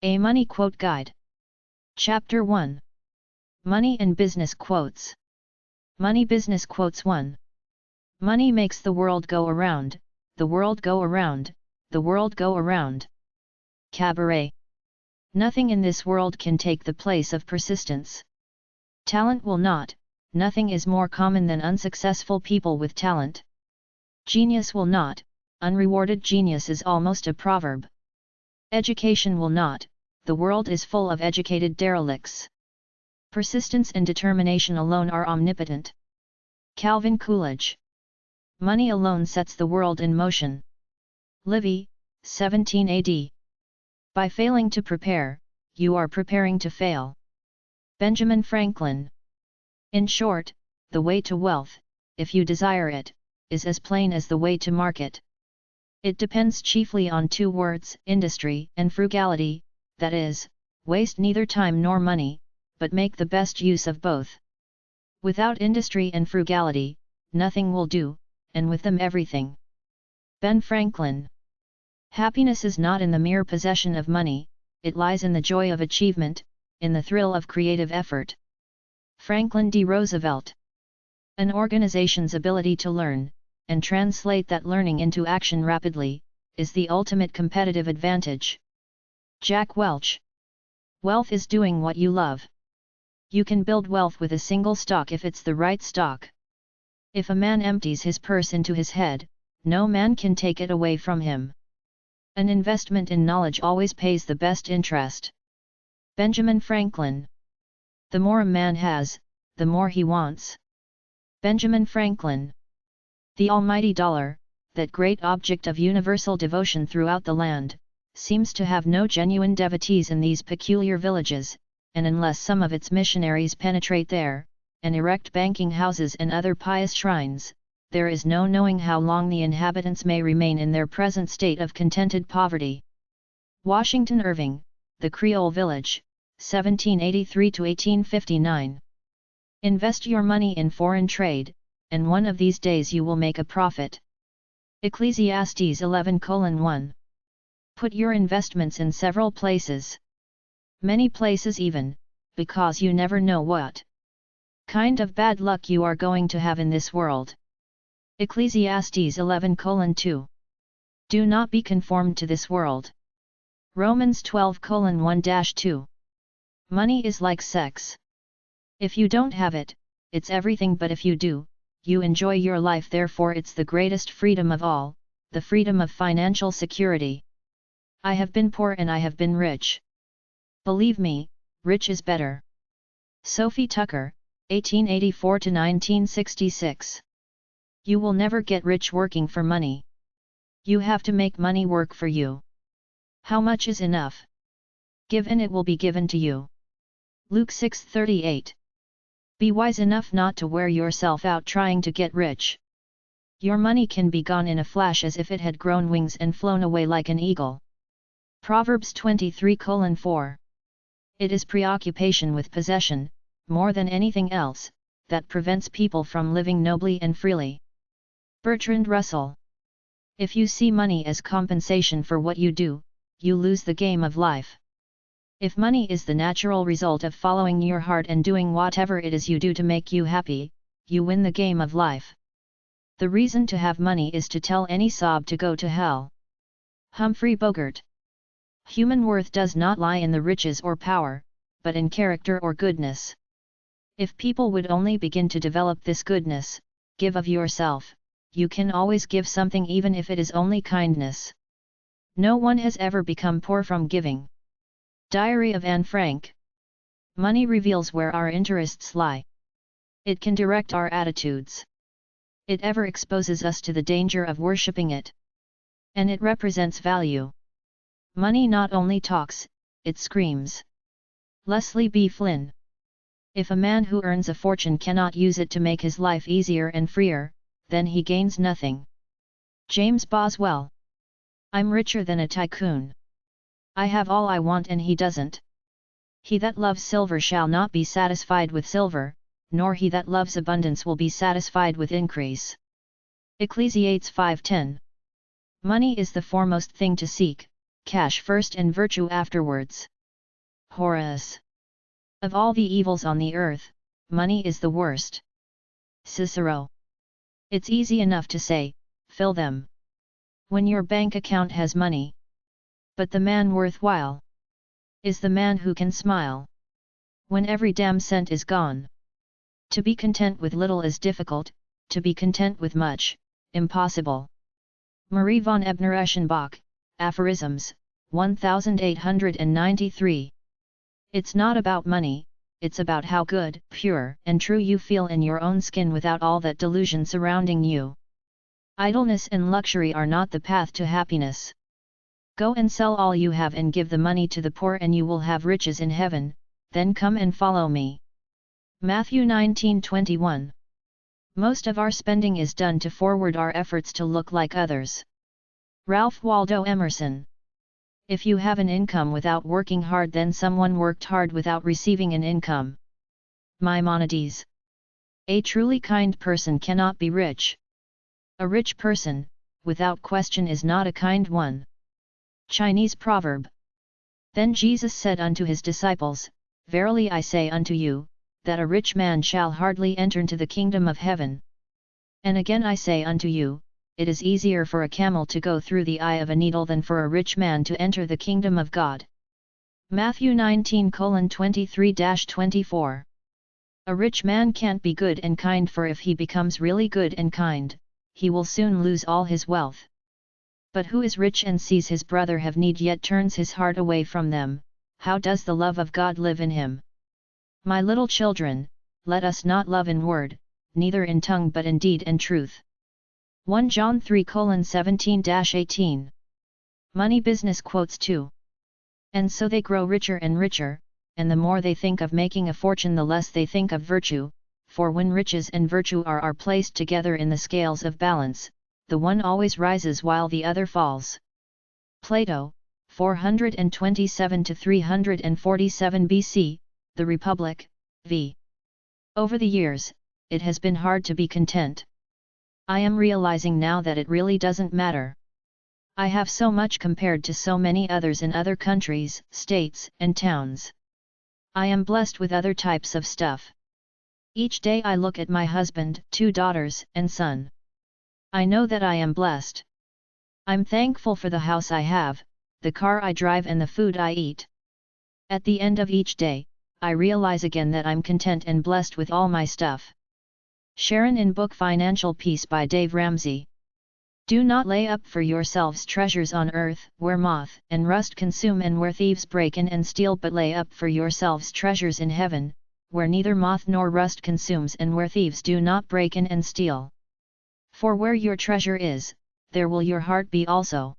A Money Quote Guide. Chapter 1. Money and Business Quotes. Money Business Quotes 1. Money makes the world go around, the world go around, the world go around. Cabaret. Nothing in this world can take the place of persistence. Talent will not. Nothing is more common than unsuccessful people with talent. Genius will not. Unrewarded genius is almost a proverb. Education will not. The world is full of educated derelicts. Persistence and determination alone are omnipotent. Calvin Coolidge. Money alone sets the world in motion. Livy, 17 AD. By failing to prepare, you are preparing to fail. Benjamin Franklin. In short, the way to wealth, if you desire it, is as plain as the way to market. It depends chiefly on two words, industry and frugality, that is, waste neither time nor money, but make the best use of both. Without industry and frugality, nothing will do, and with them everything. Ben Franklin. Happiness is not in the mere possession of money, it lies in the joy of achievement, in the thrill of creative effort. Franklin D. Roosevelt. An organization's ability to learn, and translate that learning into action rapidly, is the ultimate competitive advantage. Jack Welch. Wealth is doing what you love. You can build wealth with a single stock if it's the right stock. If a man empties his purse into his head, no man can take it away from him. An investment in knowledge always pays the best interest. Benjamin Franklin. The more a man has, the more he wants. Benjamin Franklin. The almighty dollar, that great object of universal devotion throughout the land, seems to have no genuine devotees in these peculiar villages, and unless some of its missionaries penetrate there, and erect banking houses and other pious shrines, there is no knowing how long the inhabitants may remain in their present state of contented poverty. Washington Irving, The Creole Village, 1783–1859. Invest your money in foreign trade, and one of these days you will make a profit. Ecclesiastes 11:1. Put your investments in several places. Many places even, because you never know what kind of bad luck you are going to have in this world. Ecclesiastes 11:2. Do not be conformed to this world. Romans 12:1-2. Money is like sex. If you don't have it, it's everything, but if you do, you enjoy your life, therefore it's the greatest freedom of all, the freedom of financial security. I have been poor and I have been rich. Believe me, rich is better. Sophie Tucker, 1884–1966. You will never get rich working for money. You have to make money work for you. How much is enough? Give and it will be given to you. Luke 6:38. Be wise enough not to wear yourself out trying to get rich. Your money can be gone in a flash as if it had grown wings and flown away like an eagle. Proverbs 23:4. It is preoccupation with possession, more than anything else, that prevents people from living nobly and freely. Bertrand Russell. If you see money as compensation for what you do, you lose the game of life. If money is the natural result of following your heart and doing whatever it is you do to make you happy, you win the game of life. The reason to have money is to tell any sob to go to hell. Humphrey Bogart. Human worth does not lie in the riches or power, but in character or goodness. If people would only begin to develop this goodness, give of yourself, you can always give something even if it is only kindness. No one has ever become poor from giving. Diary of Anne Frank. Money reveals where our interests lie. It can direct our attitudes. It ever exposes us to the danger of worshipping it. And it represents value. Money not only talks, it screams. Leslie B. Flynn. If a man who earns a fortune cannot use it to make his life easier and freer, then he gains nothing. James Boswell. I'm richer than a tycoon. I have all I want and he doesn't. He that loves silver shall not be satisfied with silver, nor he that loves abundance will be satisfied with increase. Ecclesiastes 5:10. Money is the foremost thing to seek, cash first and virtue afterwards. Horace. Of all the evils on the earth, money is the worst. Cicero. It's easy enough to say, fill them. When your bank account has money. But the man worthwhile is the man who can smile when every damn cent is gone. To be content with little is difficult, to be content with much, impossible. Marie von Ebner-Eschenbach, Aphorisms, 1893. It's not about money, it's about how good, pure, and true you feel in your own skin without all that delusion surrounding you. Idleness and luxury are not the path to happiness. Go and sell all you have and give the money to the poor and you will have riches in heaven, then come and follow me. Matthew 19:21. Most of our spending is done to forward our efforts to look like others. Ralph Waldo Emerson. If you have an income without working hard, then someone worked hard without receiving an income. Maimonides. A truly kind person cannot be rich. A rich person, without question, is not a kind one. Chinese proverb. Then Jesus said unto his disciples, Verily I say unto you, that a rich man shall hardly enter into the kingdom of heaven. And again I say unto you, it is easier for a camel to go through the eye of a needle than for a rich man to enter the kingdom of God. Matthew 19:23-24. A rich man can't be good and kind, for if he becomes really good and kind, he will soon lose all his wealth. But who is rich and sees his brother have need yet turns his heart away from them, how does the love of God live in him? My little children, let us not love in word, neither in tongue but in deed and truth. 1 John 3:17-18. Money Business Quotes 2. And so they grow richer and richer, and the more they think of making a fortune the less they think of virtue, for when riches and virtue are placed together in the scales of balance, the one always rises while the other falls. Plato, 427-347 BC, The Republic, v. Over the years, it has been hard to be content. I am realizing now that it really doesn't matter. I have so much compared to so many others in other countries, states, and towns. I am blessed with other types of stuff. Each day I look at my husband, 2 daughters, and son. I know that I am blessed. I'm thankful for the house I have, the car I drive, and the food I eat. At the end of each day, I realize again that I'm content and blessed with all my stuff. Sharon in book Financial Peace by Dave Ramsey. Do not lay up for yourselves treasures on earth, where moth and rust consume and where thieves break in and steal, but lay up for yourselves treasures in heaven, where neither moth nor rust consumes and where thieves do not break in and steal. For where your treasure is, there will your heart be also.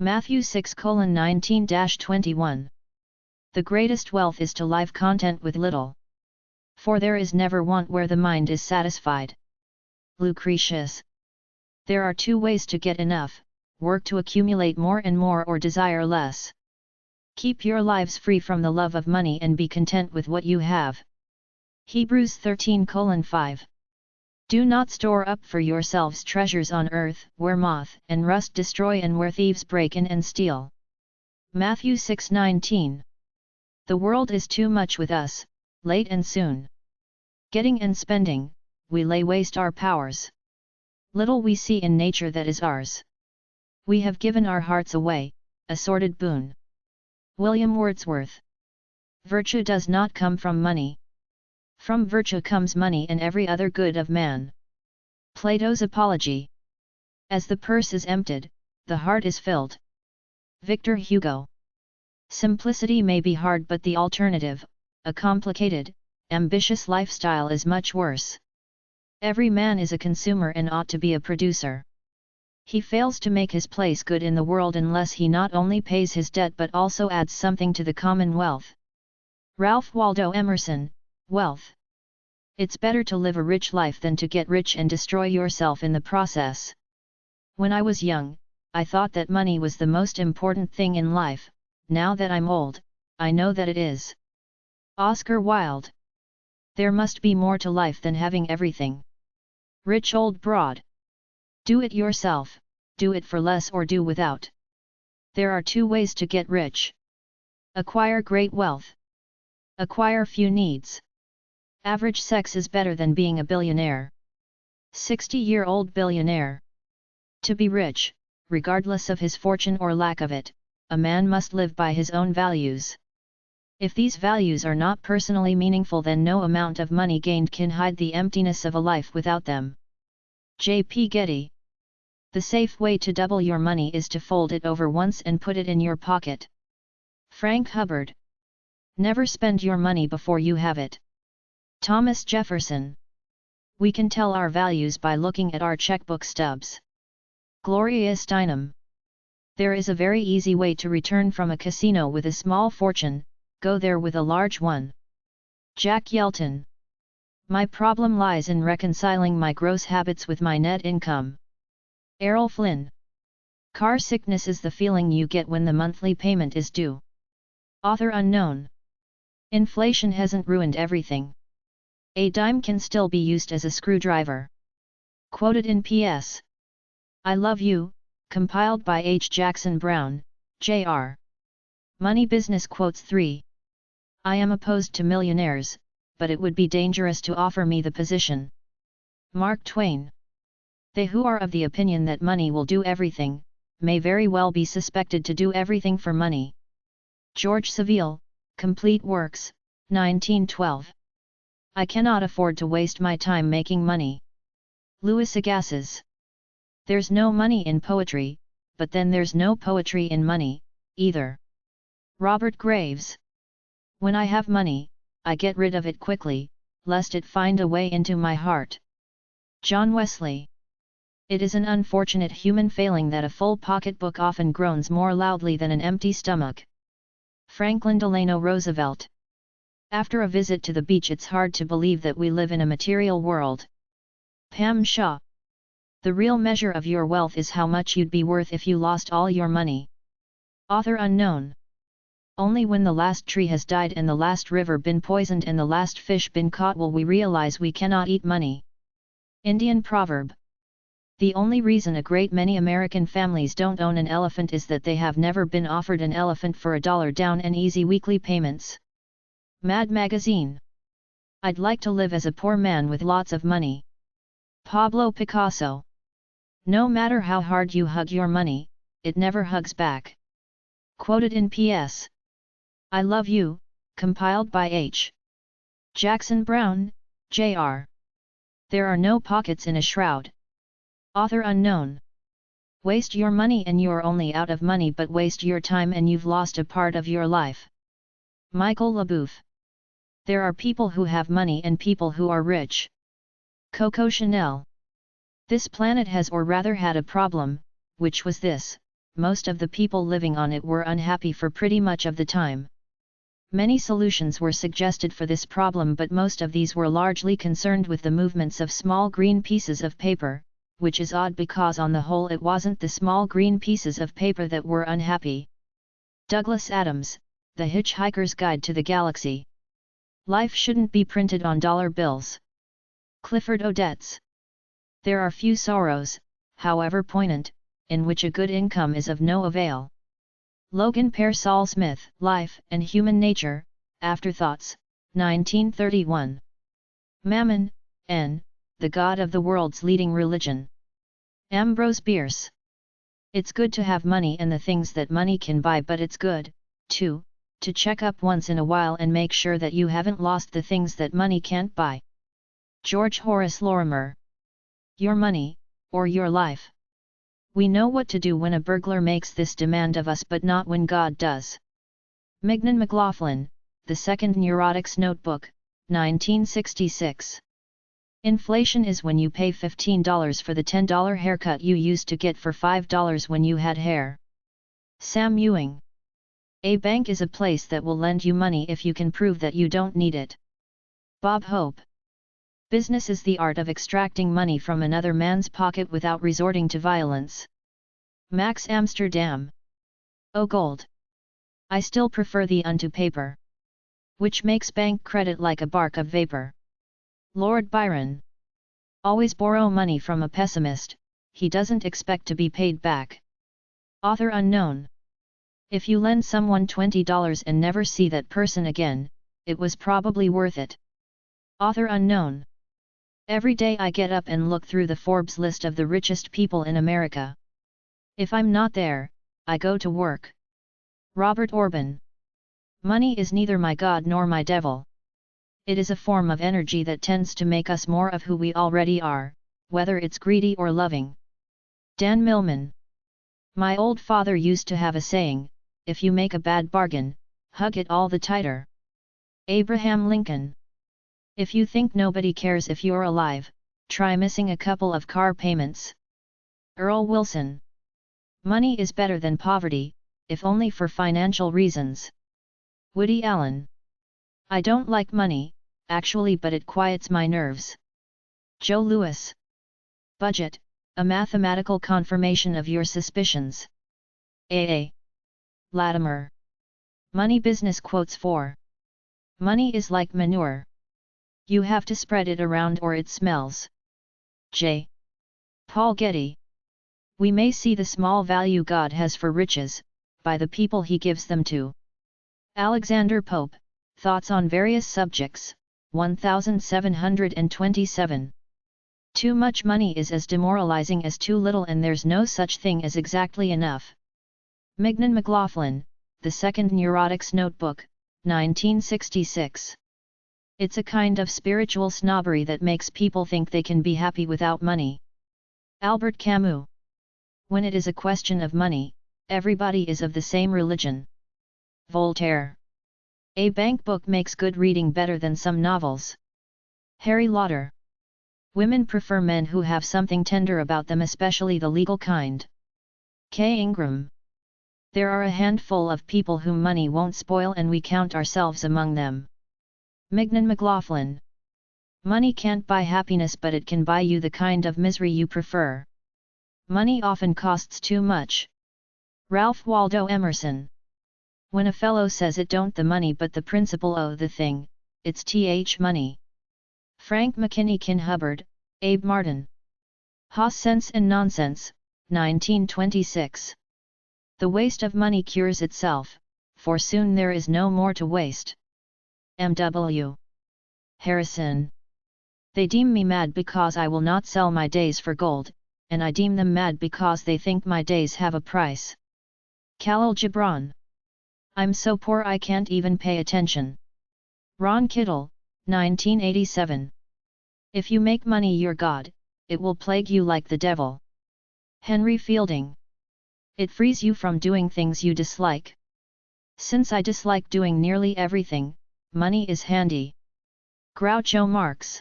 Matthew 6:19-21. The greatest wealth is to live content with little. For there is never want where the mind is satisfied. Lucretius. There are 2 ways to get enough: work to accumulate more and more, or desire less. Keep your lives free from the love of money and be content with what you have. Hebrews 13:5. Do not store up for yourselves treasures on earth, where moth and rust destroy and where thieves break in and steal. Matthew 6:19. The world is too much with us, late and soon. Getting and spending, we lay waste our powers. Little we see in nature that is ours. We have given our hearts away, a sordid boon. William Wordsworth. Virtue does not come from money. From virtue comes money and every other good of man. Plato's Apology. As the purse is emptied, the heart is filled. Victor Hugo. Simplicity may be hard, but the alternative, a complicated, ambitious lifestyle, is much worse. Every man is a consumer and ought to be a producer. He fails to make his place good in the world unless he not only pays his debt but also adds something to the commonwealth. Ralph Waldo Emerson. Wealth. It's better to live a rich life than to get rich and destroy yourself in the process. When I was young, I thought that money was the most important thing in life. Now that I'm old, I know that it is. Oscar Wilde. There must be more to life than having everything. Rich Old Broad. Do it yourself, do it for less or do without. There are two ways to get rich. Acquire great wealth. Acquire few needs. Average sex is better than being a billionaire. 60-year-old billionaire. To be rich, regardless of his fortune or lack of it, a man must live by his own values. If these values are not personally meaningful, then no amount of money gained can hide the emptiness of a life without them. J.P. Getty. The safe way to double your money is to fold it over once and put it in your pocket. Frank Hubbard. Never spend your money before you have it. Thomas Jefferson. We can tell our values by looking at our checkbook stubs. Gloria Steinem. There is a very easy way to return from a casino with a small fortune, go there with a large one. Jack Yelton. My problem lies in reconciling my gross habits with my net income. Errol Flynn. Car sickness is the feeling you get when the monthly payment is due. Author unknown. Inflation hasn't ruined everything. A dime can still be used as a screwdriver. Quoted in P.S. I Love You, compiled by H. Jackson Brown, Jr. Money Business Quotes 3. I am opposed to millionaires, but it would be dangerous to offer me the position. Mark Twain. They who are of the opinion that money will do everything, may very well be suspected to do everything for money. George Saville, Complete Works, 1912. I cannot afford to waste my time making money. Louis Agassiz. There's no money in poetry, but then there's no poetry in money, either. Robert Graves. When I have money, I get rid of it quickly, lest it find a way into my heart. John Wesley. It is an unfortunate human failing that a full pocketbook often groans more loudly than an empty stomach. Franklin Delano Roosevelt. After a visit to the beach, it's hard to believe that we live in a material world. Pam Shaw. The real measure of your wealth is how much you'd be worth if you lost all your money. Author unknown. Only when the last tree has died and the last river been poisoned and the last fish been caught will we realize we cannot eat money. Indian proverb. The only reason a great many American families don't own an elephant is that they have never been offered an elephant for $1 down and easy weekly payments. Mad Magazine. I'd like to live as a poor man with lots of money. Pablo Picasso. No matter how hard you hug your money, it never hugs back. Quoted in P.S. I Love You, compiled by H. Jackson Brown, Jr. There are no pockets in a shroud. Author unknown. Waste your money and you're only out of money, but waste your time and you've lost a part of your life. Michael LaBeouf. There are people who have money and people who are rich. Coco Chanel. This planet has, or rather had, a problem, which was this: most of the people living on it were unhappy for pretty much of the time. Many solutions were suggested for this problem, but most of these were largely concerned with the movements of small green pieces of paper, which is odd because on the whole it wasn't the small green pieces of paper that were unhappy. Douglas Adams, The Hitchhiker's Guide to the Galaxy. Life shouldn't be printed on dollar bills. Clifford Odets. There are few sorrows, however poignant, in which a good income is of no avail. Logan Pearsall Smith, Life and Human Nature, Afterthoughts, 1931. Mammon, N., the God of the World's Leading Religion. Ambrose Bierce. It's good to have money and the things that money can buy, but it's good, too, to check up once in a while and make sure that you haven't lost the things that money can't buy. George Horace Lorimer. Your money, or your life. We know what to do when a burglar makes this demand of us, but not when God does. Mignon McLaughlin, The Second Neurotics Notebook, 1966. Inflation is when you pay $15 for the $10 haircut you used to get for $5 when you had hair. Sam Ewing. A bank is a place that will lend you money if you can prove that you don't need it. Bob Hope. Business is the art of extracting money from another man's pocket without resorting to violence. Max Amsterdam. Oh gold! I still prefer the unto paper, which makes bank credit like a bark of vapor. Lord Byron. Always borrow money from a pessimist, he doesn't expect to be paid back. Author unknown. If you lend someone $20 and never see that person again, it was probably worth it. Author unknown. Every day I get up and look through the Forbes list of the richest people in America. If I'm not there, I go to work. Robert Orban. Money is neither my God nor my devil. It is a form of energy that tends to make us more of who we already are, whether it's greedy or loving. Dan Millman. My old father used to have a saying, if you make a bad bargain, hug it all the tighter. Abraham Lincoln. If you think nobody cares if you're alive, try missing a couple of car payments. Earl Wilson. Money is better than poverty, if only for financial reasons. Woody Allen. I don't like money, actually, but it quiets my nerves. Joe Louis. Budget, a mathematical confirmation of your suspicions. A. Latimer. Money business quotes 4. Money is like manure. You have to spread it around or it smells. J. Paul Getty. We may see the small value God has for riches, by the people he gives them to. Alexander Pope, Thoughts on Various Subjects, 1727. Too much money is as demoralizing as too little, and there's no such thing as exactly enough. Mignon McLaughlin, The Second Neurotics Notebook, 1966. It's a kind of spiritual snobbery that makes people think they can be happy without money. Albert Camus. When it is a question of money, everybody is of the same religion. Voltaire. A bank book makes good reading better than some novels. Harry Lauder. Women prefer men who have something tender about them, especially the legal kind. Kay Ingram. There are a handful of people whom money won't spoil, and we count ourselves among them. Mignon McLaughlin. Money can't buy happiness, but it can buy you the kind of misery you prefer. Money often costs too much. Ralph Waldo Emerson. When a fellow says it don't the money but the principle o' the thing, it's money. Frank McKinney Hubbard, Abe Martin. Ha Sense and Nonsense, 1926. The waste of money cures itself, for soon there is no more to waste. M.W. Harrison. They deem me mad because I will not sell my days for gold, and I deem them mad because they think my days have a price. Khalil Gibran. I'm so poor I can't even pay attention. Ron Kittle, 1987. If you make money your god, it will plague you like the devil. Henry Fielding. It frees you from doing things you dislike. Since I dislike doing nearly everything, money is handy. Groucho Marx.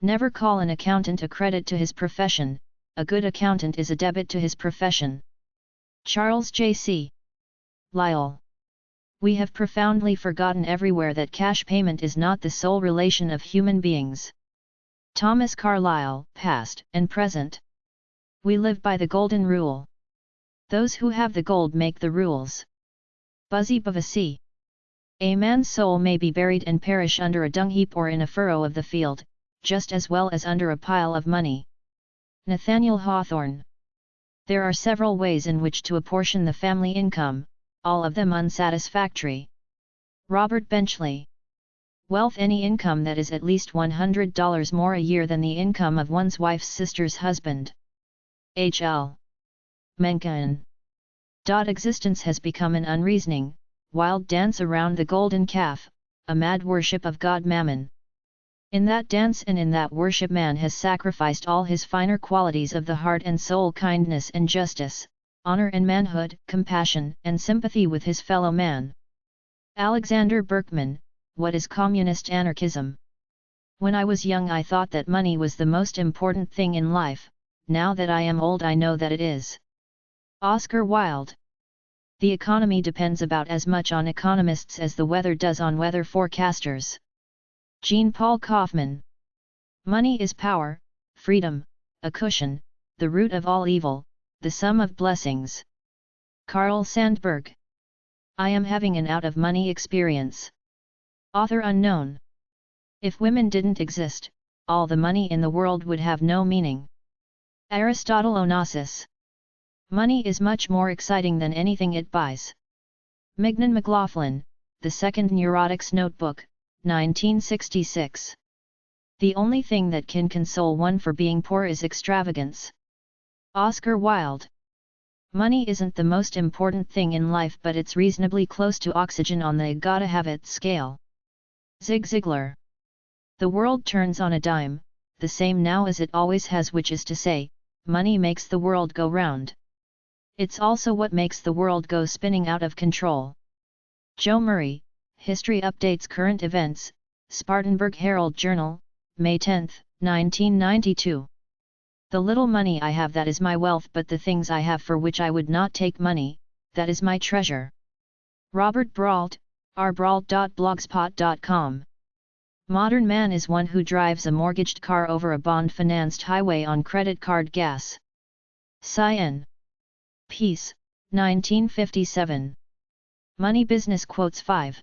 Never call an accountant a credit to his profession, a good accountant is a debit to his profession. Charles J.C. Lyell. We have profoundly forgotten everywhere that cash payment is not the sole relation of human beings. Thomas Carlyle, Past and Present. We live by the golden rule. Those who have the gold make the rules. Buzzy Bavasi. A man's soul may be buried and perish under a dung heap or in a furrow of the field, just as well as under a pile of money. Nathaniel Hawthorne. There are several ways in which to apportion the family income, all of them unsatisfactory. Robert Benchley. Wealth: any income that is at least $100 more a year than the income of one's wife's sister's husband. H.L. Mencken. Existence has become an unreasoning, wild dance around the golden calf, a mad worship of God Mammon. In that dance and in that worship man has sacrificed all his finer qualities of the heart and soul: kindness and justice, honor and manhood, compassion and sympathy with his fellow man. Alexander Berkman, What is Communist Anarchism? When I was young I thought that money was the most important thing in life, now that I am old I know that it is. Oscar Wilde. The economy depends about as much on economists as the weather does on weather forecasters. Jean-Paul Kaufman. Money is power, freedom, a cushion, the root of all evil, the sum of blessings. Carl Sandburg. I am having an out of money experience. Author unknown. If women didn't exist, all the money in the world would have no meaning. Aristotle Onassis. Money is much more exciting than anything it buys. Mignon McLaughlin, The Second Neurotic's Notebook, 1966. The only thing that can console one for being poor is extravagance. Oscar Wilde. Money isn't the most important thing in life, but it's reasonably close to oxygen on the gotta have it scale. Zig Ziglar. The world turns on a dime, the same now as it always has, which is to say, money makes the world go round. It's also what makes the world go spinning out of control. Joe Murray, History Updates Current Events, Spartanburg Herald Journal, May 10, 1992. The little money I have, that is my wealth, but the things I have for which I would not take money, that is my treasure. Robert Brault, rbrault.blogspot.com. Modern man is one who drives a mortgaged car over a bond-financed highway on credit card gas. Cyan. Peace, 1957. Money Business Quotes 5.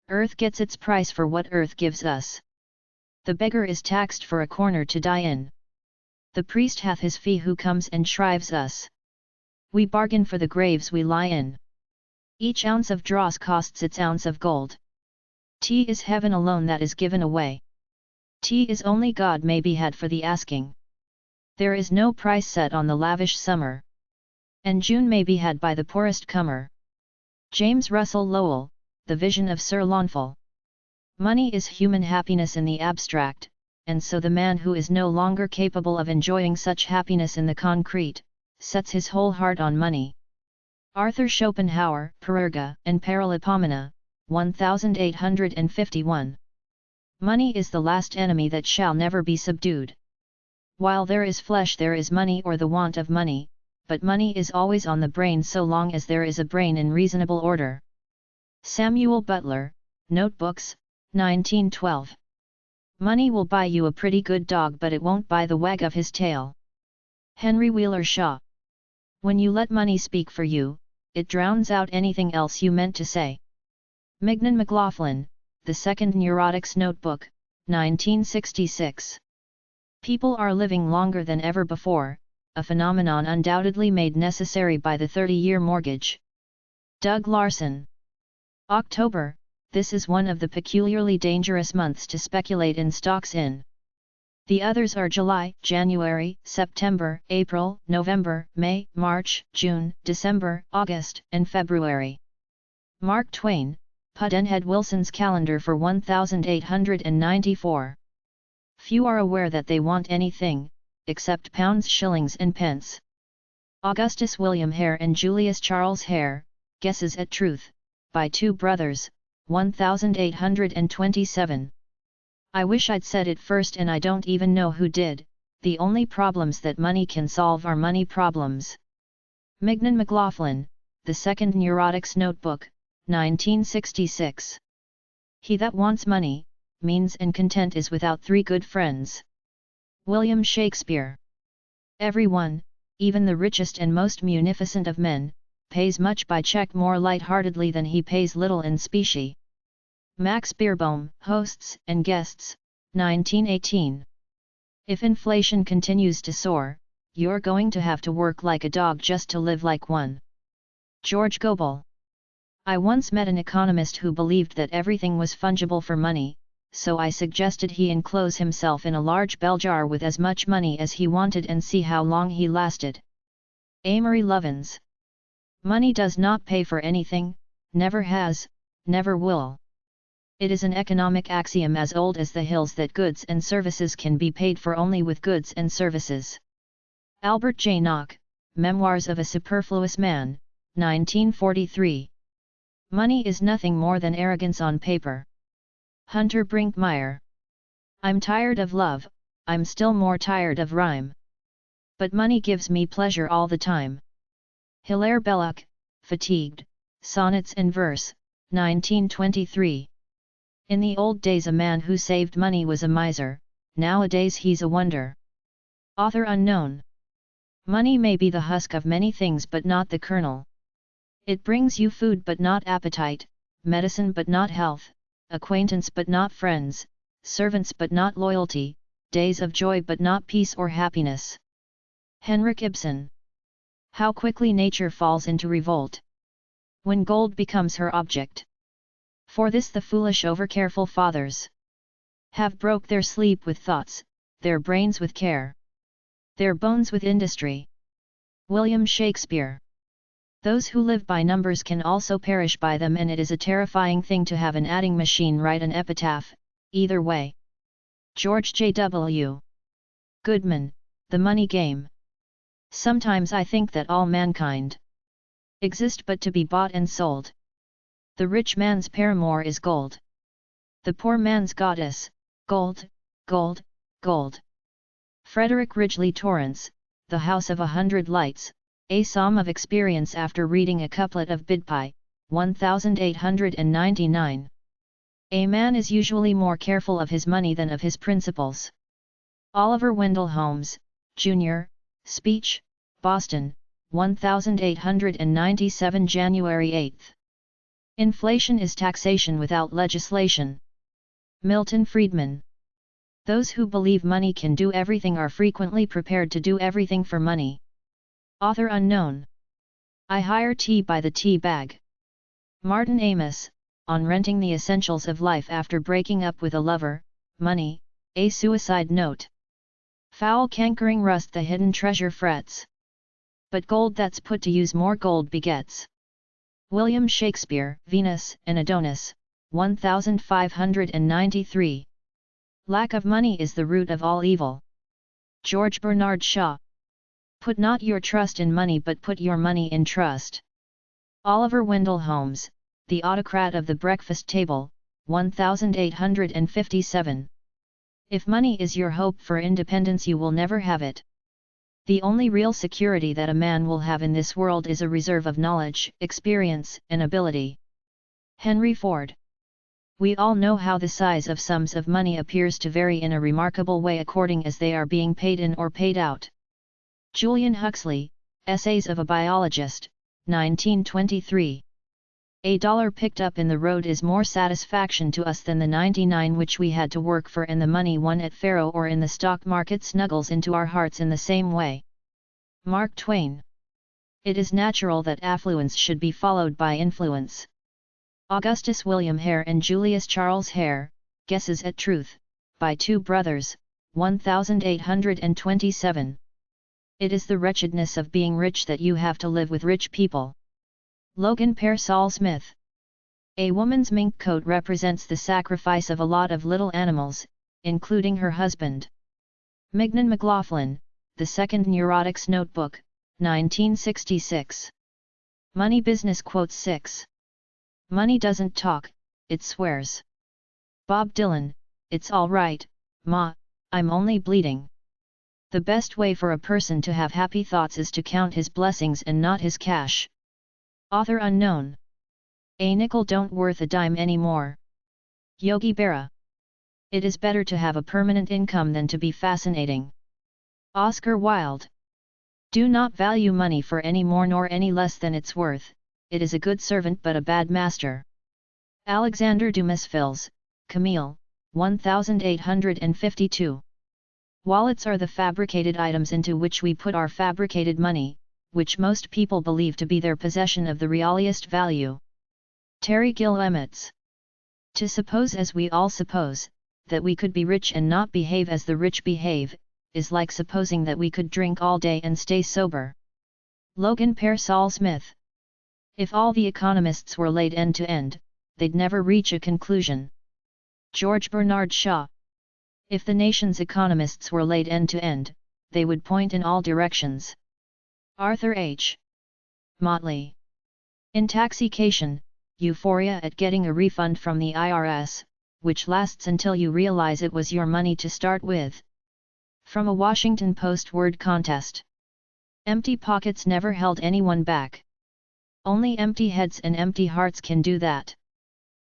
Earth gets its price for what earth gives us. The beggar is taxed for a corner to die in. The priest hath his fee who comes and shrives us. We bargain for the graves we lie in. Each ounce of dross costs its ounce of gold. Tea is heaven alone that is given away. Tea is only God may be had for the asking. There is no price set on the lavish summer. And June may be had by the poorest comer. James Russell Lowell, The Vision of Sir Launfal. Money is human happiness in the abstract, and so the man who is no longer capable of enjoying such happiness in the concrete, sets his whole heart on money. Arthur Schopenhauer, Parerga and Paralipomena, 1851. Money is the last enemy that shall never be subdued. While there is flesh there is money or the want of money, but money is always on the brain so long as there is a brain in reasonable order. Samuel Butler, Notebooks, 1912. Money will buy you a pretty good dog, but it won't buy the wag of his tail. Henry Wheeler Shaw. When you let money speak for you, it drowns out anything else you meant to say. Mignon McLaughlin, The Second Neurotic's Notebook, 1966. People are living longer than ever before, a phenomenon undoubtedly made necessary by the 30-year mortgage. Doug Larson. October, this is one of the peculiarly dangerous months to speculate in stocks in. The others are July, January, September, April, November, May, March, June, December, August, and February. Mark Twain, Pudd'nhead Wilson's Calendar for 1894. Few are aware that they want anything, except pounds, shillings and pence. Augustus William Hare and Julius Charles Hare, Guesses at Truth, by Two Brothers, 1827. I wish I'd said it first, and I don't even know who did. The only problems that money can solve are money problems. Mignon McLaughlin, The Second Neurotic's Notebook, 1966. He that wants money, means and content is without three good friends. William Shakespeare. Everyone, even the richest and most munificent of men, pays much by check more light-heartedly than he pays little in specie. Max Beerbohm, Hosts and Guests, 1918. If inflation continues to soar, you're going to have to work like a dog just to live like one. George Gobel. I once met an economist who believed that everything was fungible for money, so I suggested he enclose himself in a large bell jar with as much money as he wanted and see how long he lasted. Amory Lovins. Money does not pay for anything, never has, never will. It is an economic axiom as old as the hills that goods and services can be paid for only with goods and services. Albert J. Nock, Memoirs of a Superfluous Man, 1943. Money is nothing more than arrogance on paper. Hunter Brinkmeyer. I'm tired of love, I'm still more tired of rhyme. But money gives me pleasure all the time. Hilaire Belloc, Fatigued, Sonnets and Verse, 1923. In the old days a man who saved money was a miser, nowadays he's a wonder. Author unknown. Money may be the husk of many things but not the kernel. It brings you food but not appetite, medicine but not health, acquaintance but not friends, servants but not loyalty, days of joy but not peace or happiness. Henrik Ibsen. How quickly nature falls into revolt. when gold becomes her object. For this the foolish overcareful fathers have broke their sleep with thoughts, their brains with care, their bones with industry. William Shakespeare. Those who live by numbers can also perish by them, and it is a terrifying thing to have an adding machine write an epitaph, either way. George J.W. Goodman, The Money Game. Sometimes I think that all mankind exist but to be bought and sold. The rich man's paramour is gold. The poor man's goddess, gold, gold, gold. Frederick Ridgely Torrance, The House of 100 Lights, a psalm of experience after reading a couplet of Bidpai, 1899. A man is usually more careful of his money than of his principles. Oliver Wendell Holmes, Jr., Speech, Boston, 1897 January 8. Inflation is taxation without legislation. Milton Friedman. Those who believe money can do everything are frequently prepared to do everything for money. Author unknown. I hire tea by the tea bag. Martin Amis, on renting the essentials of life after breaking up with a lover, money, a suicide note. Foul cankering rust the hidden treasure frets. But gold that's put to use more gold begets. William Shakespeare, Venus and Adonis, 1593. Lack of money is the root of all evil. George Bernard Shaw. Put not your trust in money but put your money in trust. Oliver Wendell Holmes, The Autocrat of the Breakfast Table, 1857. If money is your hope for independence, you will never have it. The only real security that a man will have in this world is a reserve of knowledge, experience, and ability. Henry Ford. We all know how the size of sums of money appears to vary in a remarkable way according as they are being paid in or paid out. Julian Huxley, Essays of a Biologist, 1923. A dollar picked up in the road is more satisfaction to us than the 99 which we had to work for, and the money won at faro or in the stock market snuggles into our hearts in the same way. Mark Twain. It is natural that affluence should be followed by influence. Augustus William Hare and Julius Charles Hare, Guesses at Truth, by Two Brothers, 1827. It is the wretchedness of being rich that you have to live with rich people. Logan Pearsall Smith. A woman's mink coat represents the sacrifice of a lot of little animals, including her husband. Mignon McLaughlin, The Second Neurotics Notebook, 1966. Money Business Quote 6. Money doesn't talk, it swears. Bob Dylan, It's all right, Ma, I'm only bleeding. The best way for a person to have happy thoughts is to count his blessings and not his cash. Author unknown. A nickel don't worth a dime anymore. Yogi Berra. It is better to have a permanent income than to be fascinating. Oscar Wilde. Do not value money for any more nor any less than its worth, it is a good servant but a bad master. Alexander Dumas Fils, Camille, 1852. Wallets are the fabricated items into which we put our fabricated money, which most people believe to be their possession of the realiest value. Terry Gill Emmets. To suppose, as we all suppose, that we could be rich and not behave as the rich behave, is like supposing that we could drink all day and stay sober. Logan Pearsall Smith. If all the economists were laid end to end, they'd never reach a conclusion. George Bernard Shaw. If the nation's economists were laid end to end, they would point in all directions. Arthur H. Motley. Intoxication, euphoria at getting a refund from the IRS, which lasts until you realize it was your money to start with. From a Washington Post word contest. Empty pockets never held anyone back. Only empty heads and empty hearts can do that.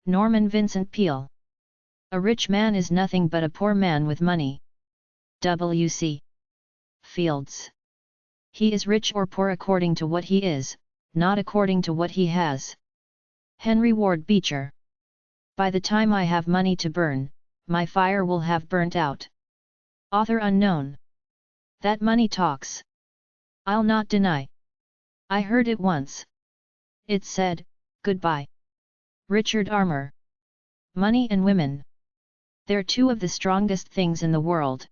Norman Vincent Peale. A rich man is nothing but a poor man with money. W.C. Fields. He is rich or poor according to what he is, not according to what he has. Henry Ward Beecher. By the time I have money to burn, my fire will have burnt out. Author unknown. That money talks. I'll not deny. I heard it once. It said, Goodbye. Richard Armour. Money and women. They're two of the strongest things in the world.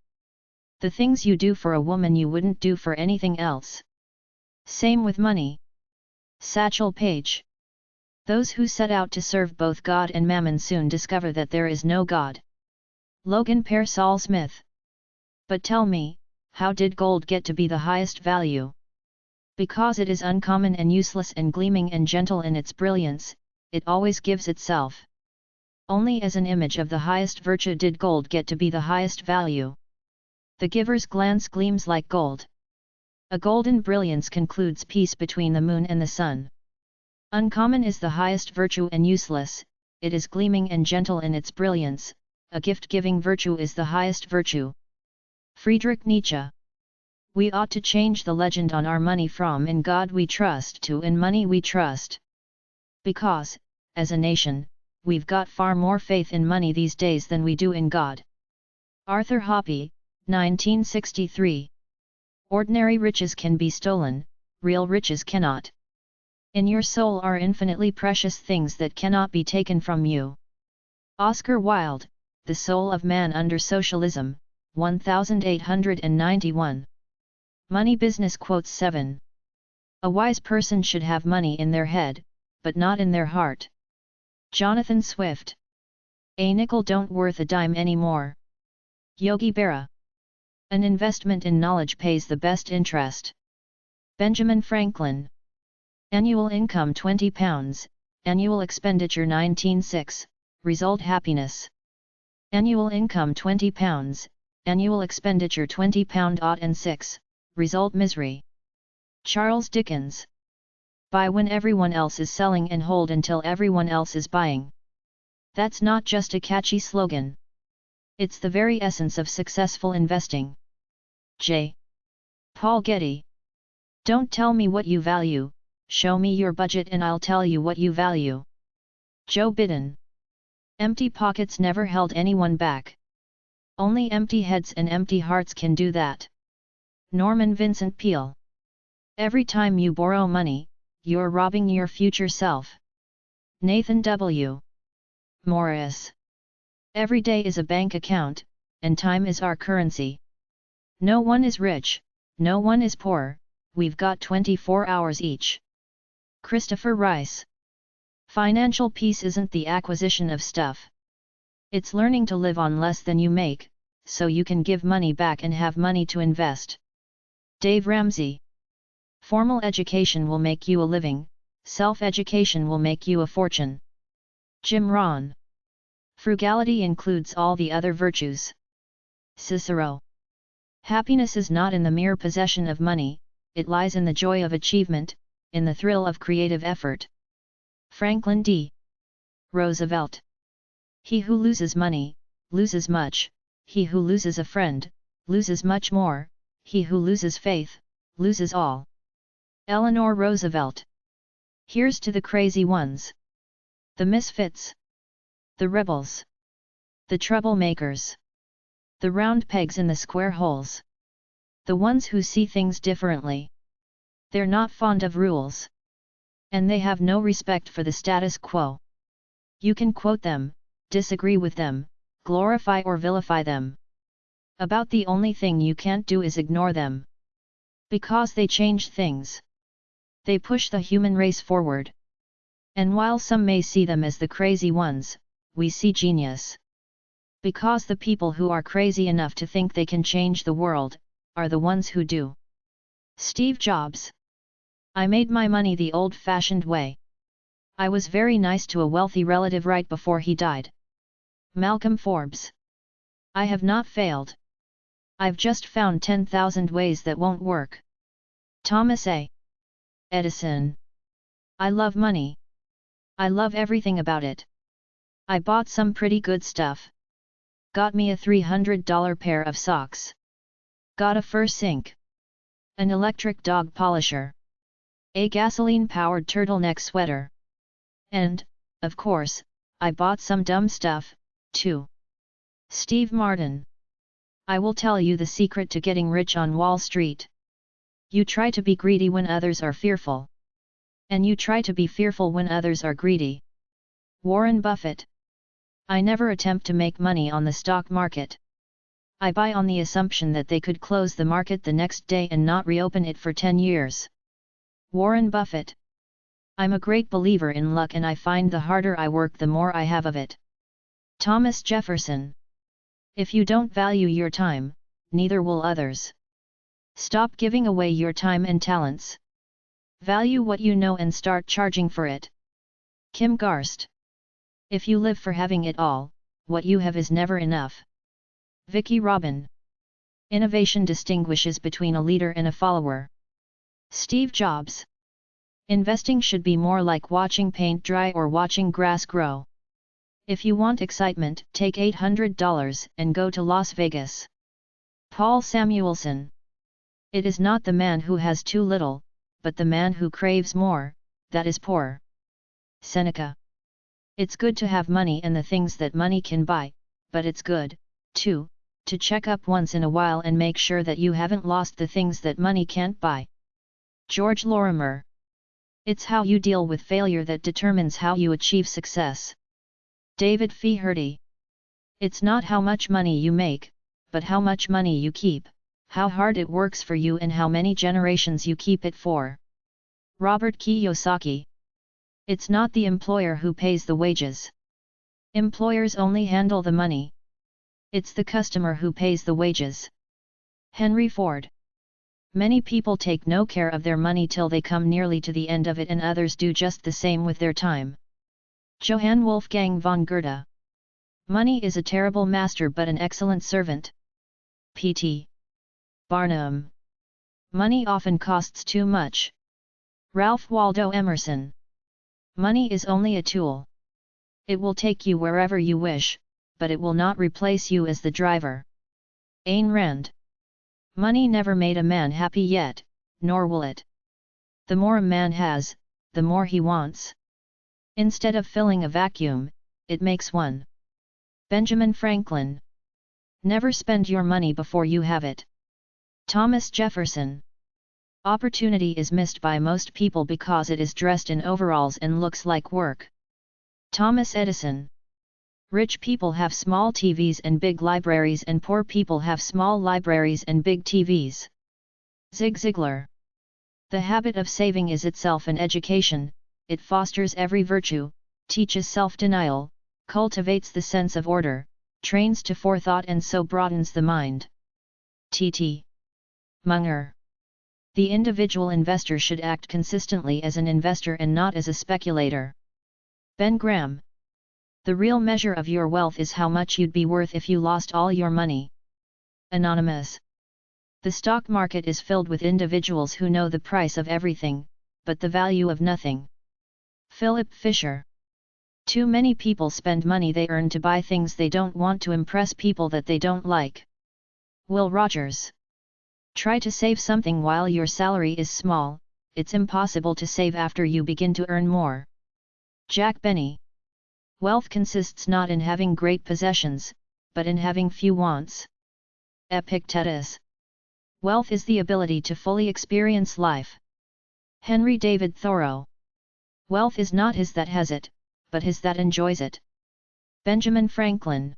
The things you do for a woman you wouldn't do for anything else. Same with money. Satchel Paige. Those who set out to serve both God and mammon soon discover that there is no God. Logan Pearsall Smith. But tell me, how did gold get to be the highest value? Because it is uncommon and useless and gleaming and gentle in its brilliance, it always gives itself. Only as an image of the highest virtue did gold get to be the highest value. The giver's glance gleams like gold. A golden brilliance concludes peace between the moon and the sun. Uncommon is the highest virtue and useless, it is gleaming and gentle in its brilliance, a gift-giving virtue is the highest virtue. Friedrich Nietzsche. We ought to change the legend on our money from "in God we trust" to "in money we trust." Because, as a nation, we've got far more faith in money these days than we do in God. Arthur Hoppe, 1963. Ordinary riches can be stolen, real riches cannot. In your soul are infinitely precious things that cannot be taken from you. Oscar Wilde, The Soul of Man Under Socialism, 1891. Money Business Quotes 7. A wise person should have money in their head, but not in their heart. Jonathan Swift. A nickel don't worth a dime anymore. Yogi Berra. An investment in knowledge pays the best interest. Benjamin Franklin. Annual income £20, annual expenditure 19.6, result happiness. Annual income £20, annual expenditure £20.06, result misery. Charles Dickens. Buy when everyone else is selling and hold until everyone else is buying. That's not just a catchy slogan. It's the very essence of successful investing. J. Paul Getty. Don't tell me what you value, show me your budget and I'll tell you what you value. Joe Biden. Empty pockets never held anyone back. Only empty heads and empty hearts can do that. Norman Vincent Peale. Every time you borrow money, you're robbing your future self. Nathan W. Morris. Every day is a bank account, and time is our currency. No one is rich, no one is poor, we've got 24 hours each. Christopher Rice. Financial peace isn't the acquisition of stuff. It's learning to live on less than you make, so you can give money back and have money to invest. Dave Ramsey. Formal education will make you a living, self-education will make you a fortune. Jim Rohn. Frugality includes all the other virtues. Cicero. Happiness is not in the mere possession of money, it lies in the joy of achievement, in the thrill of creative effort. Franklin D. Roosevelt. He who loses money, loses much, he who loses a friend, loses much more, he who loses faith, loses all. Eleanor Roosevelt. Here's to the crazy ones. The misfits. The rebels. The troublemakers. The round pegs in the square holes. The ones who see things differently. They're not fond of rules. And they have no respect for the status quo. You can quote them, disagree with them, glorify or vilify them. About the only thing you can't do is ignore them. Because they change things. They push the human race forward. And while some may see them as the crazy ones, we see genius. Because the people who are crazy enough to think they can change the world, are the ones who do. Steve Jobs. I made my money the old-fashioned way. I was very nice to a wealthy relative right before he died. Malcolm Forbes. I have not failed. I've just found 10,000 ways that won't work. Thomas A. Edison. I love money. I love everything about it. I bought some pretty good stuff. Got me a $300 pair of socks. Got a fur sink. An electric dog polisher. A gasoline-powered turtleneck sweater. And, of course, I bought some dumb stuff, too. Steve Martin. I will tell you the secret to getting rich on Wall Street. You try to be greedy when others are fearful. And you try to be fearful when others are greedy. Warren Buffett. I never attempt to make money on the stock market. I buy on the assumption that they could close the market the next day and not reopen it for 10 years. Warren Buffett. I'm a great believer in luck, and I find the harder I work the more I have of it. Thomas Jefferson. If you don't value your time, neither will others. Stop giving away your time and talents. Value what you know and start charging for it. Kim Garst. If you live for having it all, what you have is never enough. Vicky Robin. Innovation distinguishes between a leader and a follower. Steve Jobs. Investing should be more like watching paint dry or watching grass grow. If you want excitement, take $800 and go to Las Vegas. Paul Samuelson. It is not the man who has too little, but the man who craves more, that is poor. Seneca. It's good to have money and the things that money can buy, but it's good, too, to check up once in a while and make sure that you haven't lost the things that money can't buy. George Lorimer. It's how you deal with failure that determines how you achieve success. David Feherty. It's not how much money you make, but how much money you keep, how hard it works for you and how many generations you keep it for. Robert Kiyosaki. It's not the employer who pays the wages. Employers only handle the money. It's the customer who pays the wages. Henry Ford. Many people take no care of their money till they come nearly to the end of it, and others do just the same with their time. Johann Wolfgang von Goethe. Money is a terrible master but an excellent servant. P.T. Barnum. Money often costs too much. Ralph Waldo Emerson. Money is only a tool. It will take you wherever you wish, but it will not replace you as the driver. Ayn Rand. Money never made a man happy yet, nor will it. The more a man has, the more he wants. Instead of filling a vacuum, it makes one. Benjamin Franklin. Never spend your money before you have it. Thomas Jefferson. Opportunity is missed by most people because it is dressed in overalls and looks like work. Thomas Edison. Rich people have small TVs and big libraries, and poor people have small libraries and big TVs. Zig Ziglar. The habit of saving is itself an education. It fosters every virtue, teaches self-denial, cultivates the sense of order, trains to forethought, and so broadens the mind. T.T. Munger. The individual investor should act consistently as an investor and not as a speculator. Ben Graham. The real measure of your wealth is how much you'd be worth if you lost all your money. Anonymous. The stock market is filled with individuals who know the price of everything, but the value of nothing. Philip Fisher. Too many people spend money they earn to buy things they don't want to impress people that they don't like. Will Rogers. Try to save something while your salary is small, it's impossible to save after you begin to earn more. Jack Benny. Wealth consists not in having great possessions, but in having few wants. Epictetus. Wealth is the ability to fully experience life. Henry David Thoreau. Wealth is not his that has it, but his that enjoys it. Benjamin Franklin.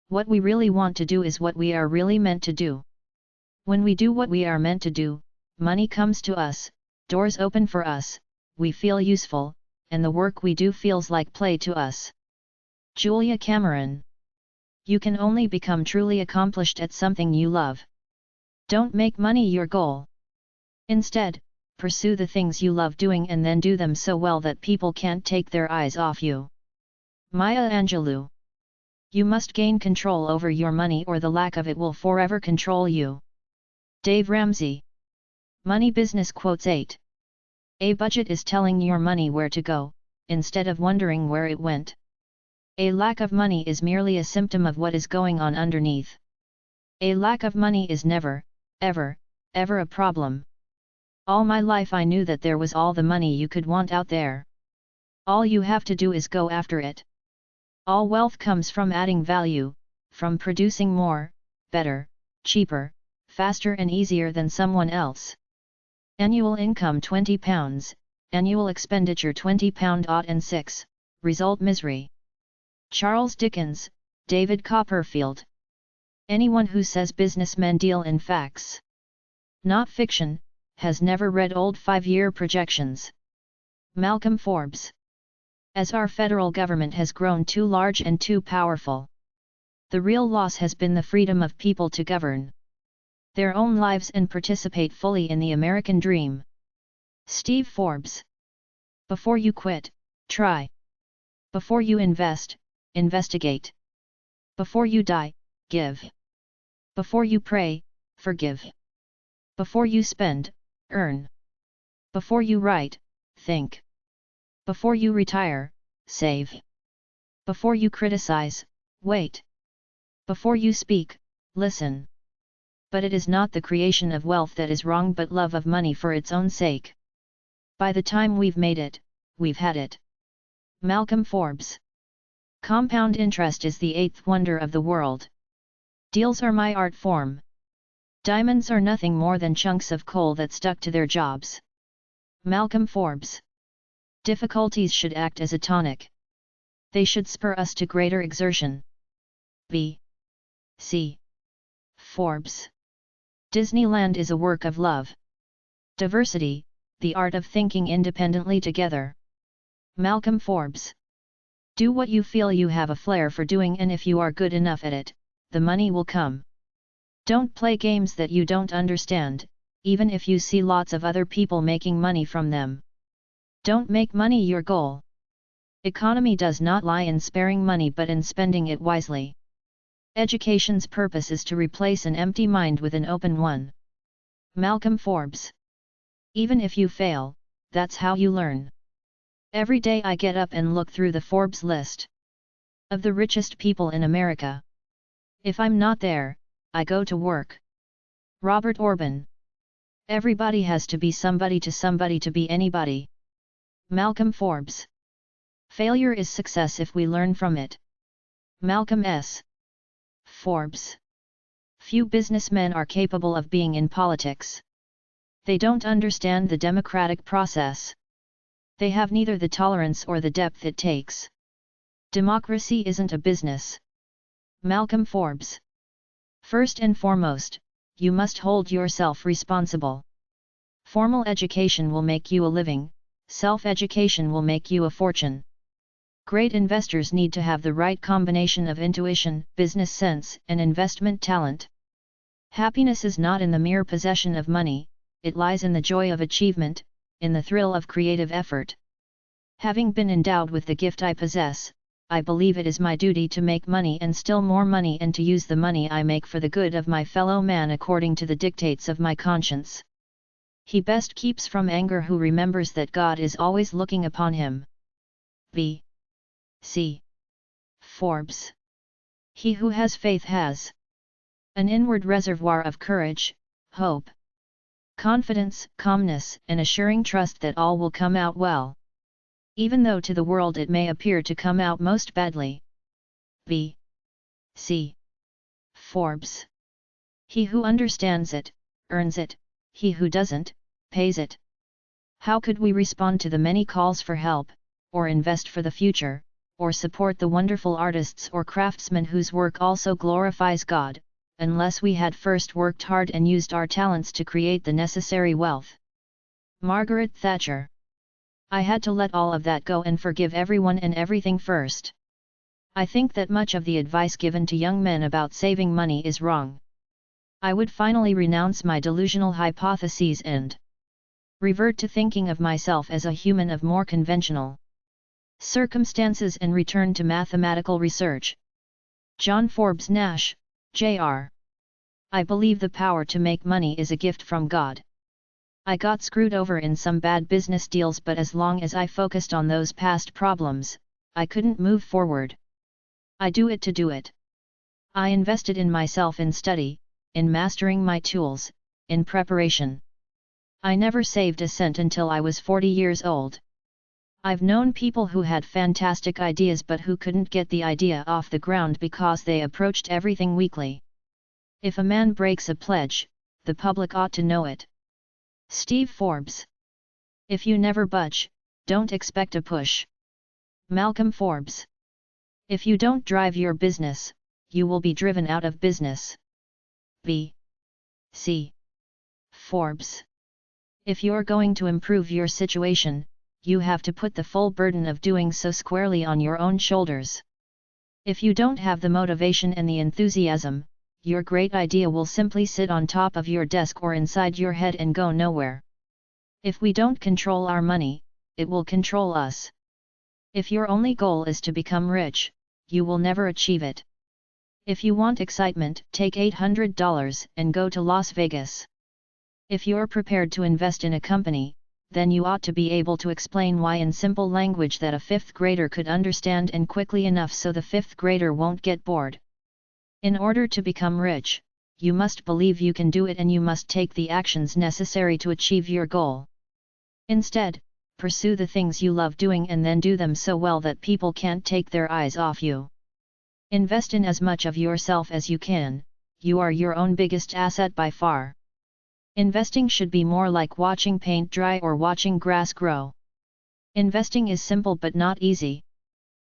What we really want to do is what we are really meant to do. When we do what we are meant to do, money comes to us, doors open for us, we feel useful, and the work we do feels like play to us. Julia Cameron. You can only become truly accomplished at something you love. Don't make money your goal. Instead, pursue the things you love doing and then do them so well that people can't take their eyes off you. Maya Angelou. You must gain control over your money or the lack of it will forever control you. Dave Ramsey. Money Business Quotes 8. A budget is telling your money where to go, instead of wondering where it went. A lack of money is merely a symptom of what is going on underneath. A lack of money is never, ever, ever a problem. All my life I knew that there was all the money you could want out there. All you have to do is go after it. All wealth comes from adding value, from producing more, better, cheaper, faster and easier than someone else. Annual income £20, annual expenditure £20.06, result misery. Charles Dickens, David Copperfield. Anyone who says businessmen deal in facts, not fiction, has never read old 5-year projections. Malcolm Forbes. As our federal government has grown too large and too powerful, the real loss has been the freedom of people to govern their own lives and participate fully in the American dream. Steve Forbes. Before you quit, try. Before you invest, investigate. Before you die, give. Before you pray, forgive. Before you spend, earn. Before you write, think. Before you retire, save. Before you criticize, wait. Before you speak, listen. But it is not the creation of wealth that is wrong but love of money for its own sake. By the time we've made it, we've had it. Malcolm Forbes. Compound interest is the 8th wonder of the world. Deals are my art form. Diamonds are nothing more than chunks of coal that stuck to their jobs. Malcolm Forbes. Difficulties should act as a tonic. They should spur us to greater exertion. B. C. Forbes. Disneyland is a work of love. Diversity, the art of thinking independently together. Malcolm Forbes. Do what you feel you have a flair for doing, and if you are good enough at it, the money will come. Don't play games that you don't understand, even if you see lots of other people making money from them. Don't make money your goal. Economy does not lie in sparing money but in spending it wisely. Education's purpose is to replace an empty mind with an open one. Malcolm Forbes. Even if you fail, that's how you learn. Every day I get up and look through the Forbes list of the richest people in America. If I'm not there, I go to work. Robert Orban. Everybody has to be somebody to be anybody. Malcolm Forbes. Failure is success if we learn from it. Malcolm S. Forbes. Few businessmen are capable of being in politics. They don't understand the democratic process. They have neither the tolerance or the depth it takes. Democracy isn't a business. Malcolm Forbes. First and foremost, you must hold yourself responsible. Formal education will make you a living, self-education will make you a fortune. Great investors need to have the right combination of intuition, business sense, and investment talent. Happiness is not in the mere possession of money, it lies in the joy of achievement, in the thrill of creative effort. Having been endowed with the gift I possess, I believe it is my duty to make money and still more money, and to use the money I make for the good of my fellow man according to the dictates of my conscience. He best keeps from anger who remembers that God is always looking upon him. B. C. Forbes. He who has faith has an inward reservoir of courage, hope, confidence, calmness, and assuring trust that all will come out well, even though to the world it may appear to come out most badly. B. C. Forbes. He who understands it, earns it, he who doesn't, pays it. How could we respond to the many calls for help, or invest for the future, or support the wonderful artists or craftsmen whose work also glorifies God, unless we had first worked hard and used our talents to create the necessary wealth? Margaret Thatcher. I had to let all of that go and forgive everyone and everything first. I think that much of the advice given to young men about saving money is wrong. I would finally renounce my delusional hypotheses and revert to thinking of myself as a human of more conventional circumstances and return to mathematical research. John Forbes Nash, Jr. I believe the power to make money is a gift from God. I got screwed over in some bad business deals, but as long as I focused on those past problems, I couldn't move forward. I do it to do it. I invested in myself in study, in mastering my tools, in preparation. I never saved a cent until I was 40 years old. I've known people who had fantastic ideas but who couldn't get the idea off the ground because they approached everything weakly. If a man breaks a pledge, the public ought to know it. Steve Forbes. If you never budge, don't expect a push. Malcolm Forbes. If you don't drive your business, you will be driven out of business. B. C. Forbes. If you're going to improve your situation, you have to put the full burden of doing so squarely on your own shoulders. If you don't have the motivation and the enthusiasm, your great idea will simply sit on top of your desk or inside your head and go nowhere. If we don't control our money, it will control us. If your only goal is to become rich, you will never achieve it. If you want excitement, take $800 and go to Las Vegas. If you're prepared to invest in a company, then you ought to be able to explain why in simple language that a fifth grader could understand and quickly enough so the fifth grader won't get bored. In order to become rich, you must believe you can do it and you must take the actions necessary to achieve your goal. Instead, pursue the things you love doing and then do them so well that people can't take their eyes off you. Invest in as much of yourself as you can, you are your own biggest asset by far. Investing should be more like watching paint dry or watching grass grow. Investing is simple but not easy.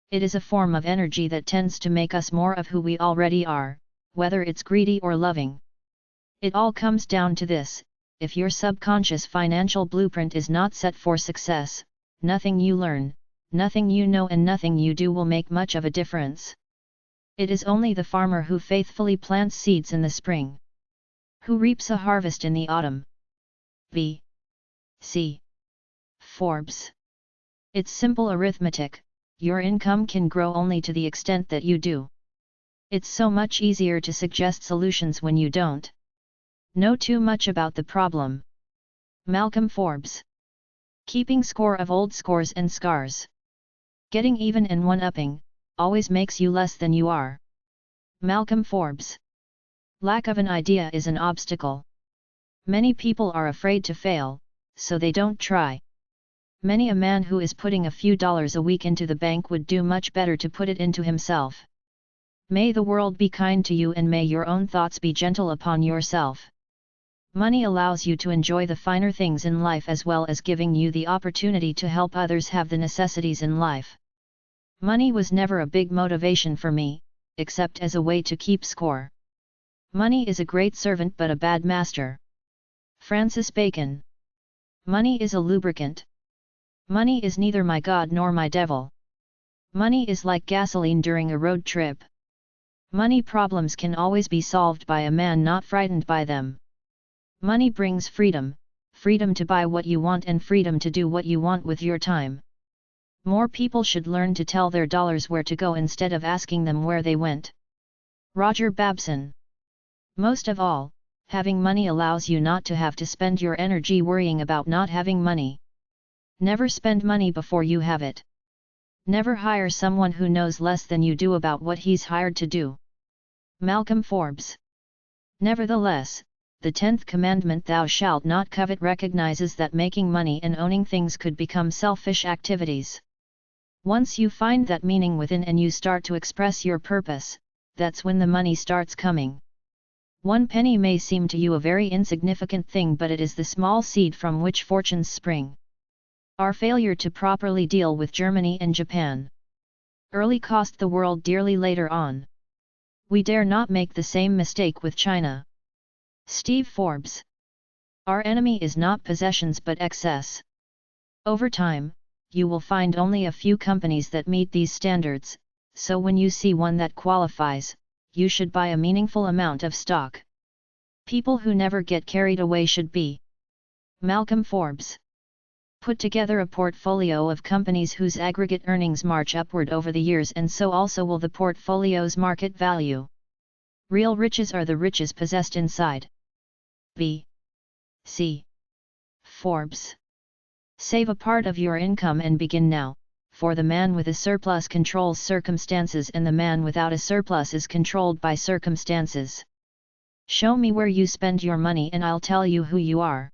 It is a form of energy that tends to make us more of who we already are, whether it's greedy or loving. It all comes down to this: if your subconscious financial blueprint is not set for success, nothing you learn, nothing you know and nothing you do will make much of a difference. It is only the farmer who faithfully plants seeds in the spring, who reaps a harvest in the autumn. B. C. Forbes. It's simple arithmetic: your income can grow only to the extent that you do. It's so much easier to suggest solutions when you don't know too much about the problem. Malcolm Forbes. Keeping score of old scores and scars. Getting even and one-upping always makes you less than you are. Malcolm Forbes. Lack of an idea is an obstacle. Many people are afraid to fail, so they don't try. Many a man who is putting a few dollars a week into the bank would do much better to put it into himself. May the world be kind to you and may your own thoughts be gentle upon yourself. Money allows you to enjoy the finer things in life as well as giving you the opportunity to help others have the necessities in life. Money was never a big motivation for me, except as a way to keep score. Money is a great servant but a bad master. Francis Bacon. Money is a lubricant. Money is neither my God nor my devil. Money is like gasoline during a road trip. Money problems can always be solved by a man not frightened by them. Money brings freedom, freedom to buy what you want and freedom to do what you want with your time. More people should learn to tell their dollars where to go instead of asking them where they went. Roger Babson. Most of all, having money allows you not to have to spend your energy worrying about not having money. Never spend money before you have it. Never hire someone who knows less than you do about what he's hired to do. Malcolm Forbes. Nevertheless, the 10th commandment, "Thou shalt not covet," recognizes that making money and owning things could become selfish activities. Once you find that meaning within and you start to express your purpose, that's when the money starts coming. 1 penny may seem to you a very insignificant thing, but it is the small seed from which fortunes spring. Our failure to properly deal with Germany and Japan early cost the world dearly later on. We dare not make the same mistake with China. Steve Forbes. Our enemy is not possessions but excess. Over time, you will find only a few companies that meet these standards, so when you see one that qualifies, you should buy a meaningful amount of stock. People who never get carried away should be. Malcolm Forbes. Put together a portfolio of companies whose aggregate earnings march upward over the years, and so also will the portfolio's market value. Real riches are the riches possessed inside. B. C. Forbes. Save a part of your income and begin now, for the man with a surplus controls circumstances and the man without a surplus is controlled by circumstances. Show me where you spend your money and I'll tell you who you are.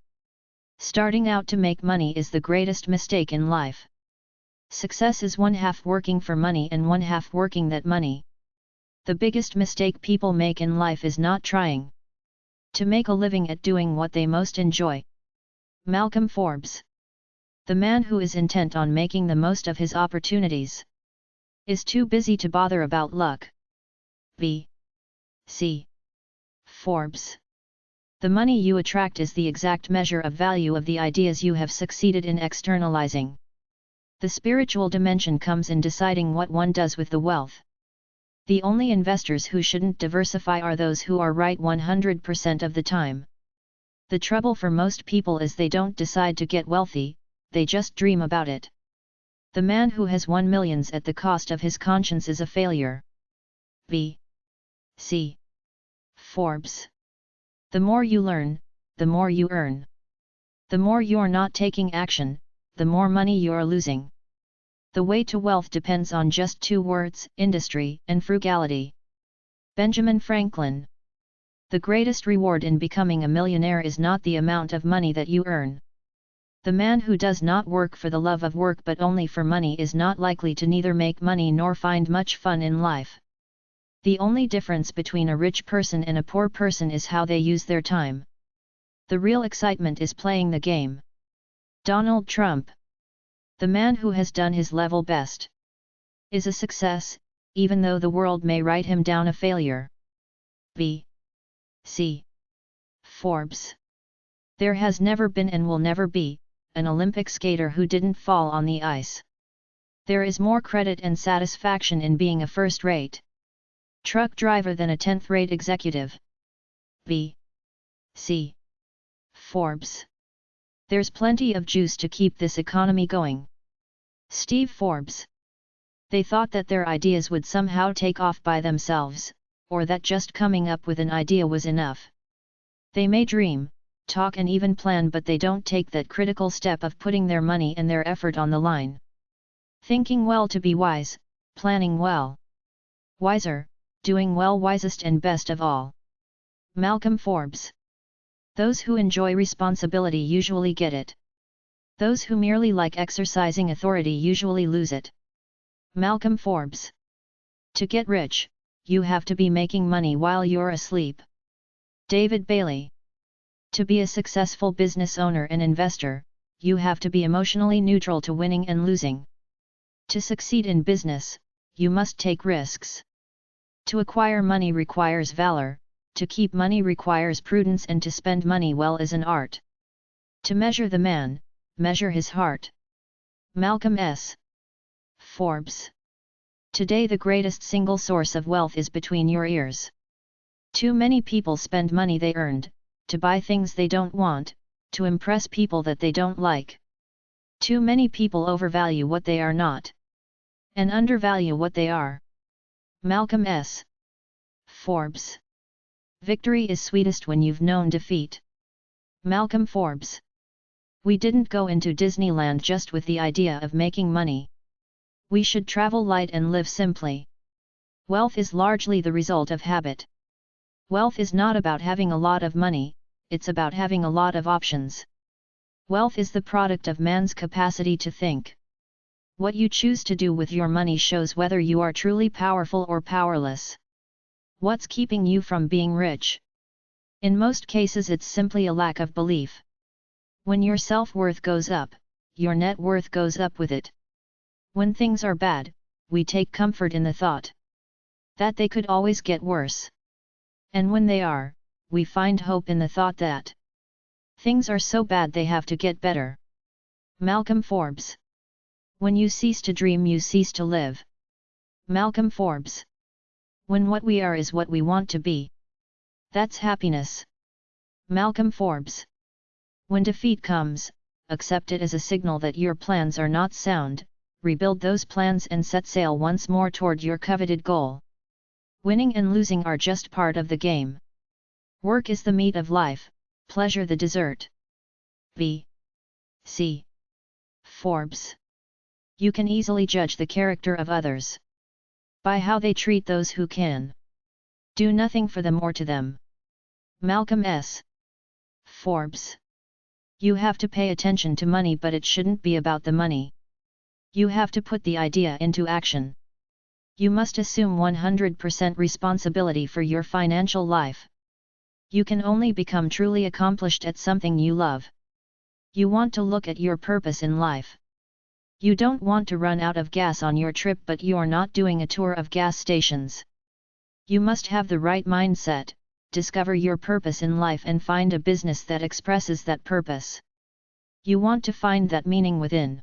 Starting out to make money is the greatest mistake in life. Success is 1/2 working for money and 1/2 working that money. The biggest mistake people make in life is not trying to make a living at doing what they most enjoy. Malcolm Forbes. The man who is intent on making the most of his opportunities is too busy to bother about luck. B. C. Forbes. The money you attract is the exact measure of value of the ideas you have succeeded in externalizing. The spiritual dimension comes in deciding what one does with the wealth. The only investors who shouldn't diversify are those who are right 100% of the time. The trouble for most people is they don't decide to get wealthy, they just dream about it. The man who has won millions at the cost of his conscience is a failure. B. C. Forbes. The more you learn, the more you earn. The more you're not taking action, the more money you're losing. The way to wealth depends on just two words: industry and frugality. Benjamin Franklin. The greatest reward in becoming a millionaire is not the amount of money that you earn. The man who does not work for the love of work but only for money is not likely to neither make money nor find much fun in life. The only difference between a rich person and a poor person is how they use their time. The real excitement is playing the game. Donald Trump. The man who has done his level best is a success, even though the world may write him down a failure. B. C. Forbes. There has never been and will never be an Olympic skater who didn't fall on the ice. There is more credit and satisfaction in being a first-rate truck driver than a 10th-rate executive. B. C. Forbes. There's plenty of juice to keep this economy going. Steve Forbes. They thought that their ideas would somehow take off by themselves, or that just coming up with an idea was enough. They may dream, talk and even plan, but they don't take that critical step of putting their money and their effort on the line. Thinking well to be wise, planning well. Wiser, doing well, wisest and best of all. Malcolm Forbes. Those who enjoy responsibility usually get it. Those who merely like exercising authority usually lose it. Malcolm Forbes. To get rich, you have to be making money while you're asleep. David Bailey. To be a successful business owner and investor, you have to be emotionally neutral to winning and losing. To succeed in business, you must take risks. To acquire money requires valor, to keep money requires prudence, and to spend money well is an art. To measure the man, measure his heart. Malcolm S. Forbes. Today the greatest single source of wealth is between your ears. Too many people spend money they earned, to buy things they don't want, to impress people that they don't like. Too many people overvalue what they are not, and undervalue what they are. Malcolm S. Forbes. Victory is sweetest when you've known defeat. Malcolm Forbes. We didn't go into Disneyland just with the idea of making money. We should travel light and live simply. Wealth is largely the result of habit. Wealth is not about having a lot of money, it's about having a lot of options. Wealth is the product of man's capacity to think. What you choose to do with your money shows whether you are truly powerful or powerless. What's keeping you from being rich? In most cases it's simply a lack of belief. When your self-worth goes up, your net worth goes up with it. When things are bad, we take comfort in the thought that they could always get worse. And when they are, we find hope in the thought that things are so bad they have to get better. Malcolm Forbes. When you cease to dream, you cease to live. Malcolm Forbes. When what we are is what we want to be, that's happiness. Malcolm Forbes. When defeat comes, accept it as a signal that your plans are not sound, rebuild those plans and set sail once more toward your coveted goal. Winning and losing are just part of the game. Work is the meat of life, pleasure the dessert. B. C. Forbes. You can easily judge the character of others by how they treat those who can do nothing for them or to them. Malcolm S. Forbes. You have to pay attention to money, but it shouldn't be about the money. You have to put the idea into action. You must assume 100% responsibility for your financial life. You can only become truly accomplished at something you love. You want to look at your purpose in life. You don't want to run out of gas on your trip, but you're not doing a tour of gas stations. You must have the right mindset, discover your purpose in life and find a business that expresses that purpose. You want to find that meaning within.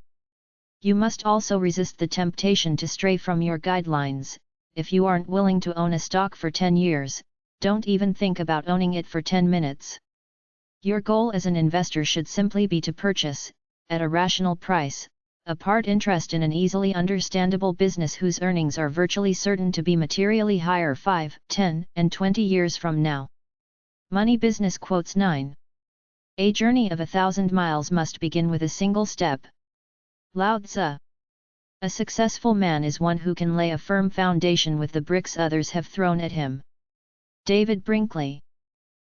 You must also resist the temptation to stray from your guidelines. If you aren't willing to own a stock for 10 years, don't even think about owning it for 10 minutes. Your goal as an investor should simply be to purchase, at a rational price, a part interest in an easily understandable business whose earnings are virtually certain to be materially higher 5, 10, and 20 years from now. Money Business Quotes 9. A journey of 1,000 miles must begin with a single step. Lao Tzu. A successful man is one who can lay a firm foundation with the bricks others have thrown at him. David Brinkley.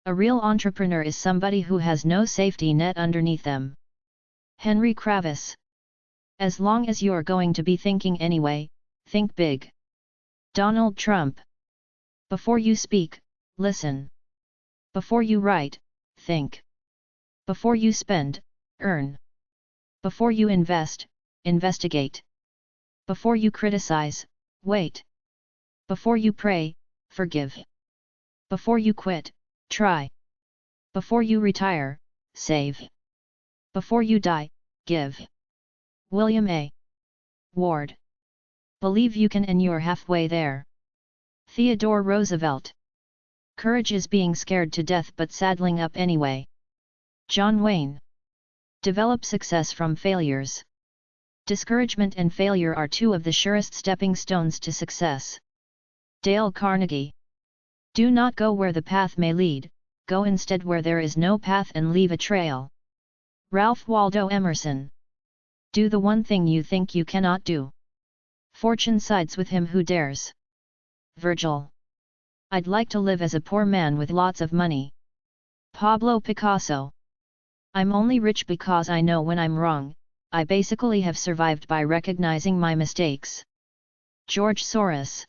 A real entrepreneur is somebody who has no safety net underneath them. Henry Kravis. As long as you're going to be thinking anyway, think big. Donald Trump. Before you speak, listen. Before you write, think. Before you spend, earn. Before you invest, investigate. Before you criticize, wait. Before you pray, forgive. Before you quit, try. Before you retire, save. Before you die, give. William A. Ward. Believe you can and you're halfway there. Theodore Roosevelt. Courage is being scared to death but saddling up anyway. John Wayne. Develop success from failures. Discouragement and failure are two of the surest stepping stones to success. Dale Carnegie. Do not go where the path may lead, go instead where there is no path and leave a trail. Ralph Waldo Emerson. Do the one thing you think you cannot do. Fortune sides with him who dares. Virgil. I'd like to live as a poor man with lots of money. Pablo Picasso. I'm only rich because I know when I'm wrong. I basically have survived by recognizing my mistakes. George Soros.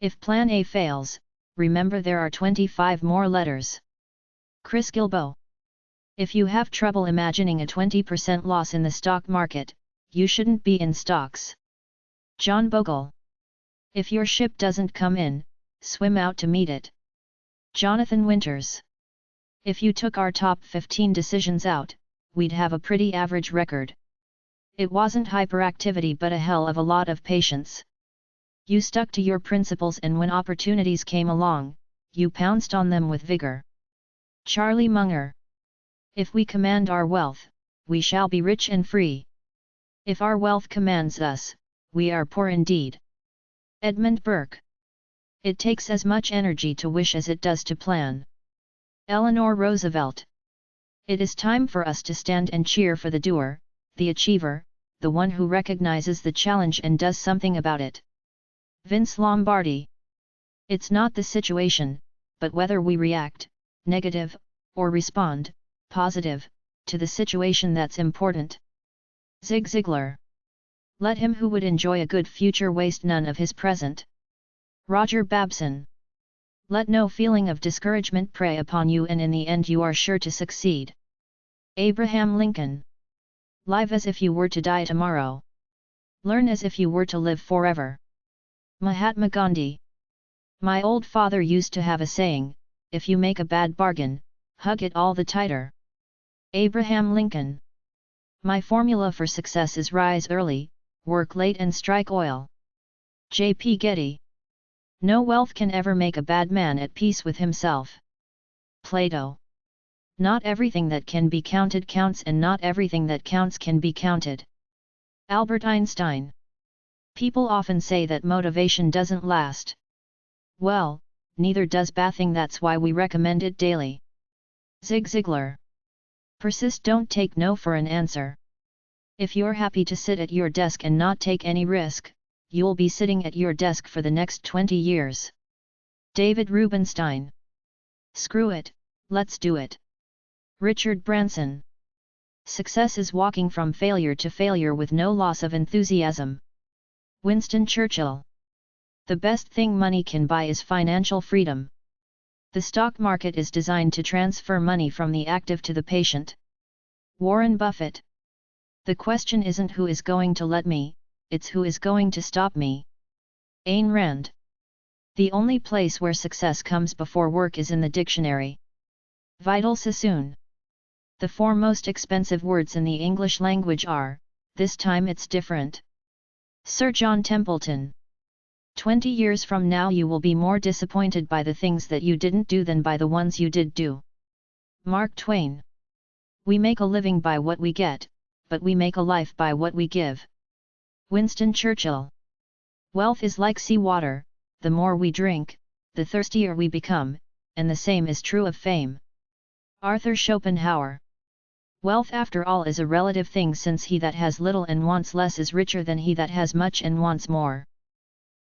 If Plan A fails, remember there are 25 more letters. Chris Gilbo. If you have trouble imagining a 20% loss in the stock market, you shouldn't be in stocks. John Bogle. If your ship doesn't come in, swim out to meet it. Jonathan Winters. If you took our top 15 decisions out, we'd have a pretty average record. It wasn't hyperactivity but a hell of a lot of patience. You stuck to your principles and when opportunities came along, you pounced on them with vigor. Charlie Munger. If we command our wealth, we shall be rich and free. If our wealth commands us, we are poor indeed. Edmund Burke. It takes as much energy to wish as it does to plan. Eleanor Roosevelt. It is time for us to stand and cheer for the doer, the achiever, the one who recognizes the challenge and does something about it. Vince Lombardi. It's not the situation, but whether we react, negative, or respond, positive, to the situation that's important. Zig Ziglar. Let him who would enjoy a good future waste none of his present. Roger Babson. Let no feeling of discouragement prey upon you and in the end you are sure to succeed. Abraham Lincoln. Live as if you were to die tomorrow. Learn as if you were to live forever. Mahatma Gandhi. My old father used to have a saying, if you make a bad bargain, hug it all the tighter. Abraham Lincoln. My formula for success is rise early, work late and strike oil. J.P. Getty. No wealth can ever make a bad man at peace with himself. Plato. Not everything that can be counted counts and not everything that counts can be counted. Albert Einstein. People often say that motivation doesn't last. Well, neither does bathing, that's why we recommend it daily. Zig Ziglar. Persist, don't take no for an answer. If you're happy to sit at your desk and not take any risk, you'll be sitting at your desk for the next 20 years. David Rubenstein. Screw it, let's do it. Richard Branson. Success is walking from failure to failure with no loss of enthusiasm. Winston Churchill. The best thing money can buy is financial freedom. The stock market is designed to transfer money from the active to the patient. Warren Buffett. The question isn't who is going to let me, it's who is going to stop me. Ayn Rand. The only place where success comes before work is in the dictionary. Vital Sassoon. The four most expensive words in the English language are, "This time it's different." Sir John Templeton. 20 years from now you will be more disappointed by the things that you didn't do than by the ones you did do. Mark Twain. We make a living by what we get, but we make a life by what we give. Winston Churchill. Wealth is like seawater, the more we drink, the thirstier we become, and the same is true of fame. Arthur Schopenhauer. Wealth after all is a relative thing, since he that has little and wants less is richer than he that has much and wants more.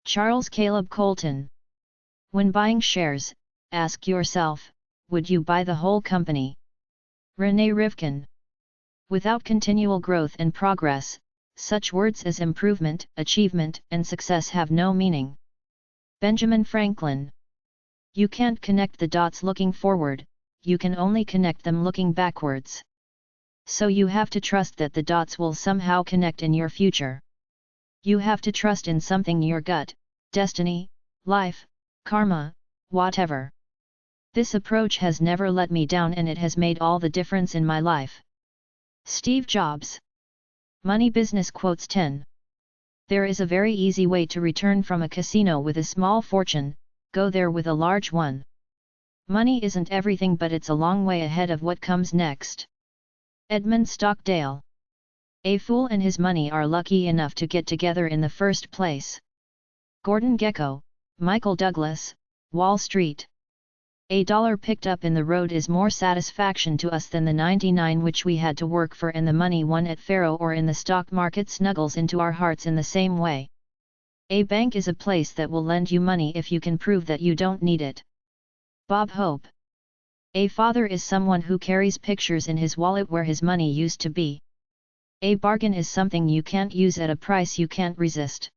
Charles Caleb Colton. When buying shares, ask yourself, would you buy the whole company? René Rivkin. Without continual growth and progress, such words as improvement, achievement, and success have no meaning. Benjamin Franklin. You can't connect the dots looking forward, you can only connect them looking backwards. So you have to trust that the dots will somehow connect in your future. You have to trust in something, your gut, destiny, life, karma, whatever. This approach has never let me down, and it has made all the difference in my life. Steve Jobs. Money Business Quotes 10. There is a very easy way to return from a casino with a small fortune, go there with a large one. Money isn't everything, but it's a long way ahead of what comes next. Edmund Stockdale. A fool and his money are lucky enough to get together in the first place. Gordon Gekko, Michael Douglas, Wall Street. A dollar picked up in the road is more satisfaction to us than the 99 which we had to work for, and the money won at faro or in the stock market snuggles into our hearts in the same way. A bank is a place that will lend you money if you can prove that you don't need it. Bob Hope. A father is someone who carries pictures in his wallet where his money used to be. A bargain is something you can't use at a price you can't resist.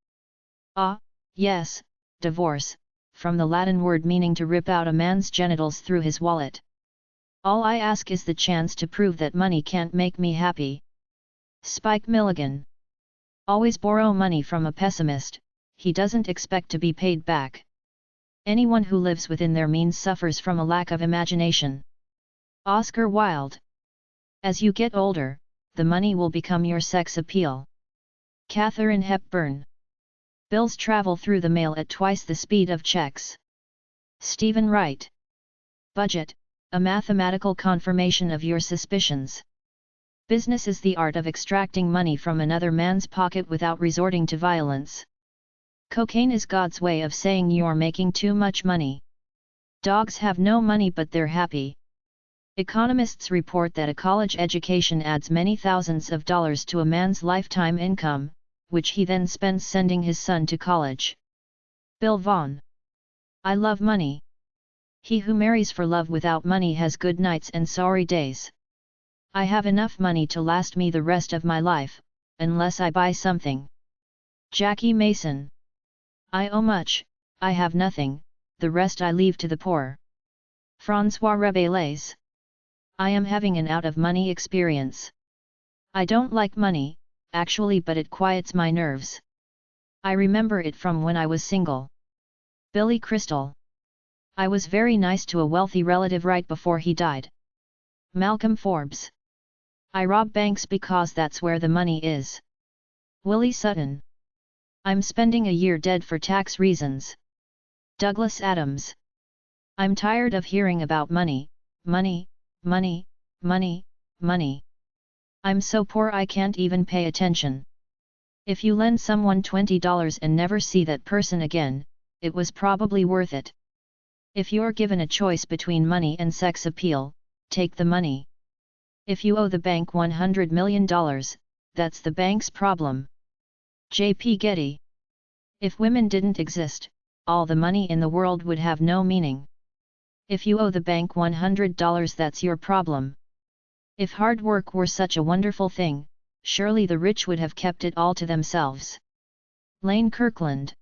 Ah, yes, divorce, from the Latin word meaning to rip out a man's genitals through his wallet. All I ask is the chance to prove that money can't make me happy. Spike Milligan. Always borrow money from a pessimist, he doesn't expect to be paid back. Anyone who lives within their means suffers from a lack of imagination. Oscar Wilde. As you get older, the money will become your sex appeal. Katharine Hepburn. Bills travel through the mail at twice the speed of checks. Stephen Wright. Budget, a mathematical confirmation of your suspicions. Business is the art of extracting money from another man's pocket without resorting to violence. Cocaine is God's way of saying you're making too much money. Dogs have no money but they're happy. Economists report that a college education adds many thousands of dollars to a man's lifetime income, which he then spends sending his son to college. Bill Vaughan. I love money. He who marries for love without money has good nights and sorry days. I have enough money to last me the rest of my life, unless I buy something. Jackie Mason. I owe much, I have nothing, the rest I leave to the poor. François Rabelais. I am having an out-of-money experience. I don't like money, actually, but it quiets my nerves. I remember it from when I was single. Billy Crystal. I was very nice to a wealthy relative right before he died. Malcolm Forbes. I rob banks because that's where the money is. Willie Sutton. I'm spending a year dead for tax reasons. Douglas Adams. I'm tired of hearing about money, money, money, money, money. I'm so poor I can't even pay attention. If you lend someone $20 and never see that person again, it was probably worth it. If you're given a choice between money and sex appeal, take the money. If you owe the bank $100 million, that's the bank's problem. J.P. Getty. If women didn't exist, all the money in the world would have no meaning. If you owe the bank $100, that's your problem. If hard work were such a wonderful thing, surely the rich would have kept it all to themselves. Lane Kirkland.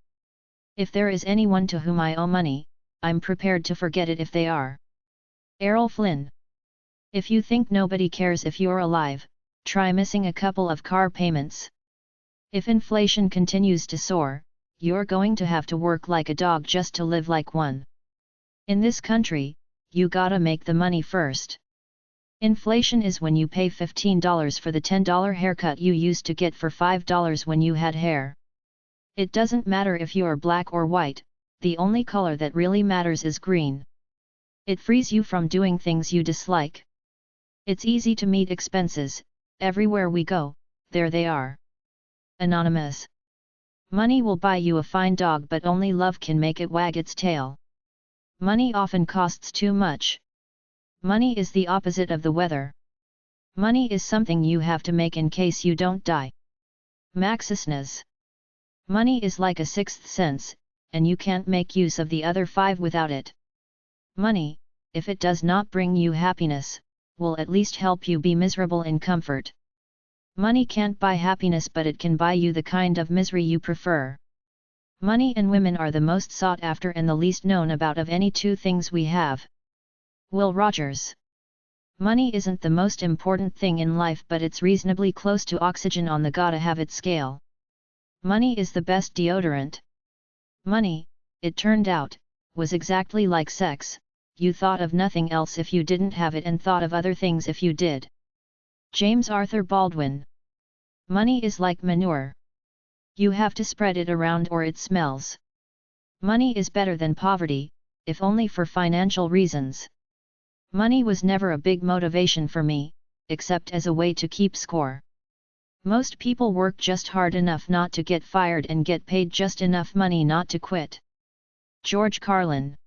If there is anyone to whom I owe money, I'm prepared to forget it if they are. Errol Flynn. If you think nobody cares if you're alive, try missing a couple of car payments. If inflation continues to soar, you're going to have to work like a dog just to live like one. In this country, you gotta make the money first. Inflation is when you pay $15 for the $10 haircut you used to get for $5 when you had hair. It doesn't matter if you're black or white, the only color that really matters is green. It frees you from doing things you dislike. It's easy to meet expenses, everywhere we go, there they are. Anonymous. Money will buy you a fine dog, but only love can make it wag its tail. Money often costs too much. Money is the opposite of the weather. Money is something you have to make in case you don't die. Maxisnes. Money is like a sixth sense, and you can't make use of the other five without it. Money, if it does not bring you happiness, will at least help you be miserable in comfort. Money can't buy happiness, but it can buy you the kind of misery you prefer. Money and women are the most sought after and the least known about of any two things we have. Will Rogers. Money isn't the most important thing in life, but it's reasonably close to oxygen on the gotta have it scale. Money is the best deodorant. Money, it turned out, was exactly like sex, you thought of nothing else if you didn't have it and thought of other things if you did. James Arthur Baldwin. Money is like manure. You have to spread it around or it smells. Money is better than poverty, if only for financial reasons. Money was never a big motivation for me, except as a way to keep score. Most people work just hard enough not to get fired and get paid just enough money not to quit. George Carlin.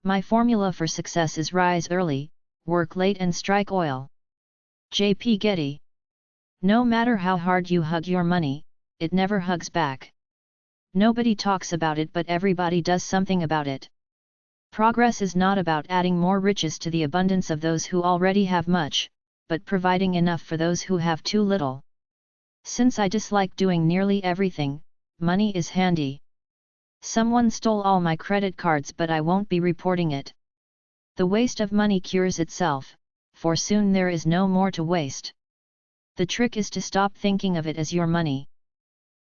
My formula for success is rise early, work late and strike oil. J.P. Getty. No matter how hard you hug your money, it never hugs back. Nobody talks about it, but everybody does something about it. Progress is not about adding more riches to the abundance of those who already have much, but providing enough for those who have too little. Since I dislike doing nearly everything, money is handy. Someone stole all my credit cards, but I won't be reporting it. The waste of money cures itself, for soon there is no more to waste. The trick is to stop thinking of it as your money.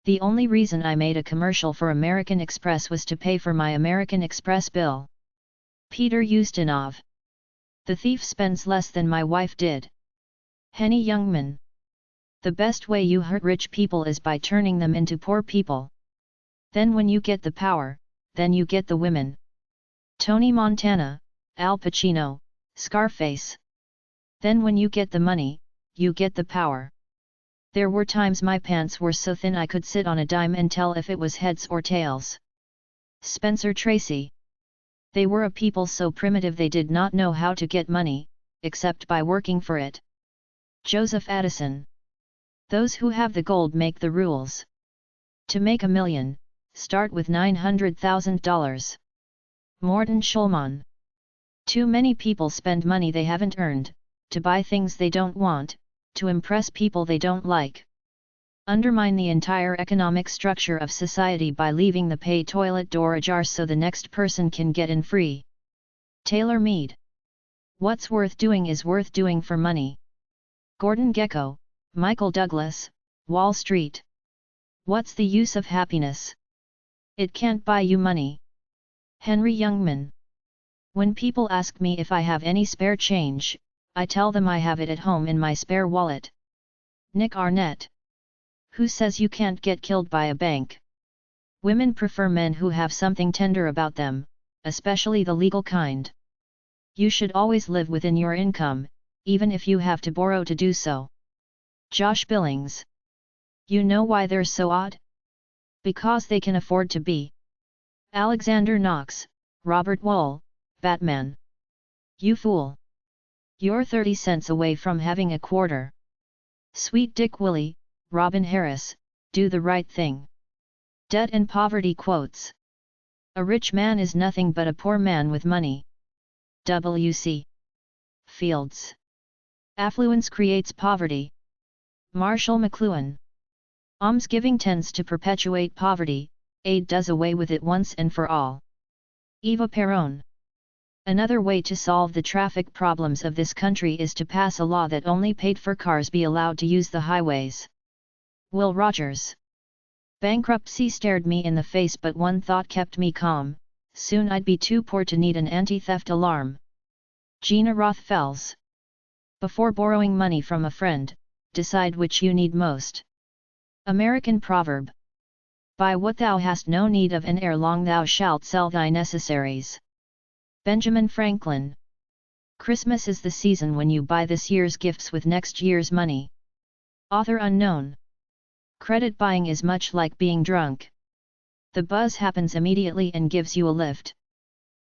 The only reason I made a commercial for American Express was to pay for my American Express bill. Peter Ustinov. The thief spends less than my wife did. Henny Youngman. The best way you hurt rich people is by turning them into poor people. Then when you get the power, then you get the women. Tony Montana, Al Pacino, Scarface. Then when you get the money, you get the power. There were times my pants were so thin I could sit on a dime and tell if it was heads or tails. Spencer Tracy. They were a people so primitive they did not know how to get money, except by working for it. Joseph Addison. Those who have the gold make the rules. To make $1 million, start with $900,000. Morton Schulman. Too many people spend money they haven't earned, to buy things they don't want, to impress people they don't like. Undermine the entire economic structure of society by leaving the pay toilet door ajar so the next person can get in free. Taylor Mead. What's worth doing is worth doing for money. Gordon Gekko, Michael Douglas, Wall Street. What's the use of happiness? It can't buy you money. Henry Youngman. When people ask me if I have any spare change, I tell them I have it at home in my spare wallet. Nick Arnett. Who says you can't get killed by a bank? Women prefer men who have something tender about them, especially the legal kind. You should always live within your income, even if you have to borrow to do so. Josh Billings. You know why they're so odd? Because they can afford to be. Alexander Knox, Robert Wool, Batman. You fool. You're 30 cents away from having a quarter. Sweet Dick Willie, Robin Harris, do the right thing. Debt and Poverty quotes. A rich man is nothing but a poor man with money. W.C. Fields. Affluence creates poverty. Marshall McLuhan. Almsgiving tends to perpetuate poverty, aid does away with it once and for all. Eva Perón. Another way to solve the traffic problems of this country is to pass a law that only paid-for cars be allowed to use the highways. Will Rogers. Bankruptcy stared me in the face, but one thought kept me calm: soon I'd be too poor to need an anti-theft alarm. Gina Rothfels. Before borrowing money from a friend, decide which you need most. American proverb. Buy what thou hast no need of, and ere long thou shalt sell thy necessaries. Benjamin Franklin. Christmas is the season when you buy this year's gifts with next year's money. Author unknown. Credit buying is much like being drunk. The buzz happens immediately and gives you a lift.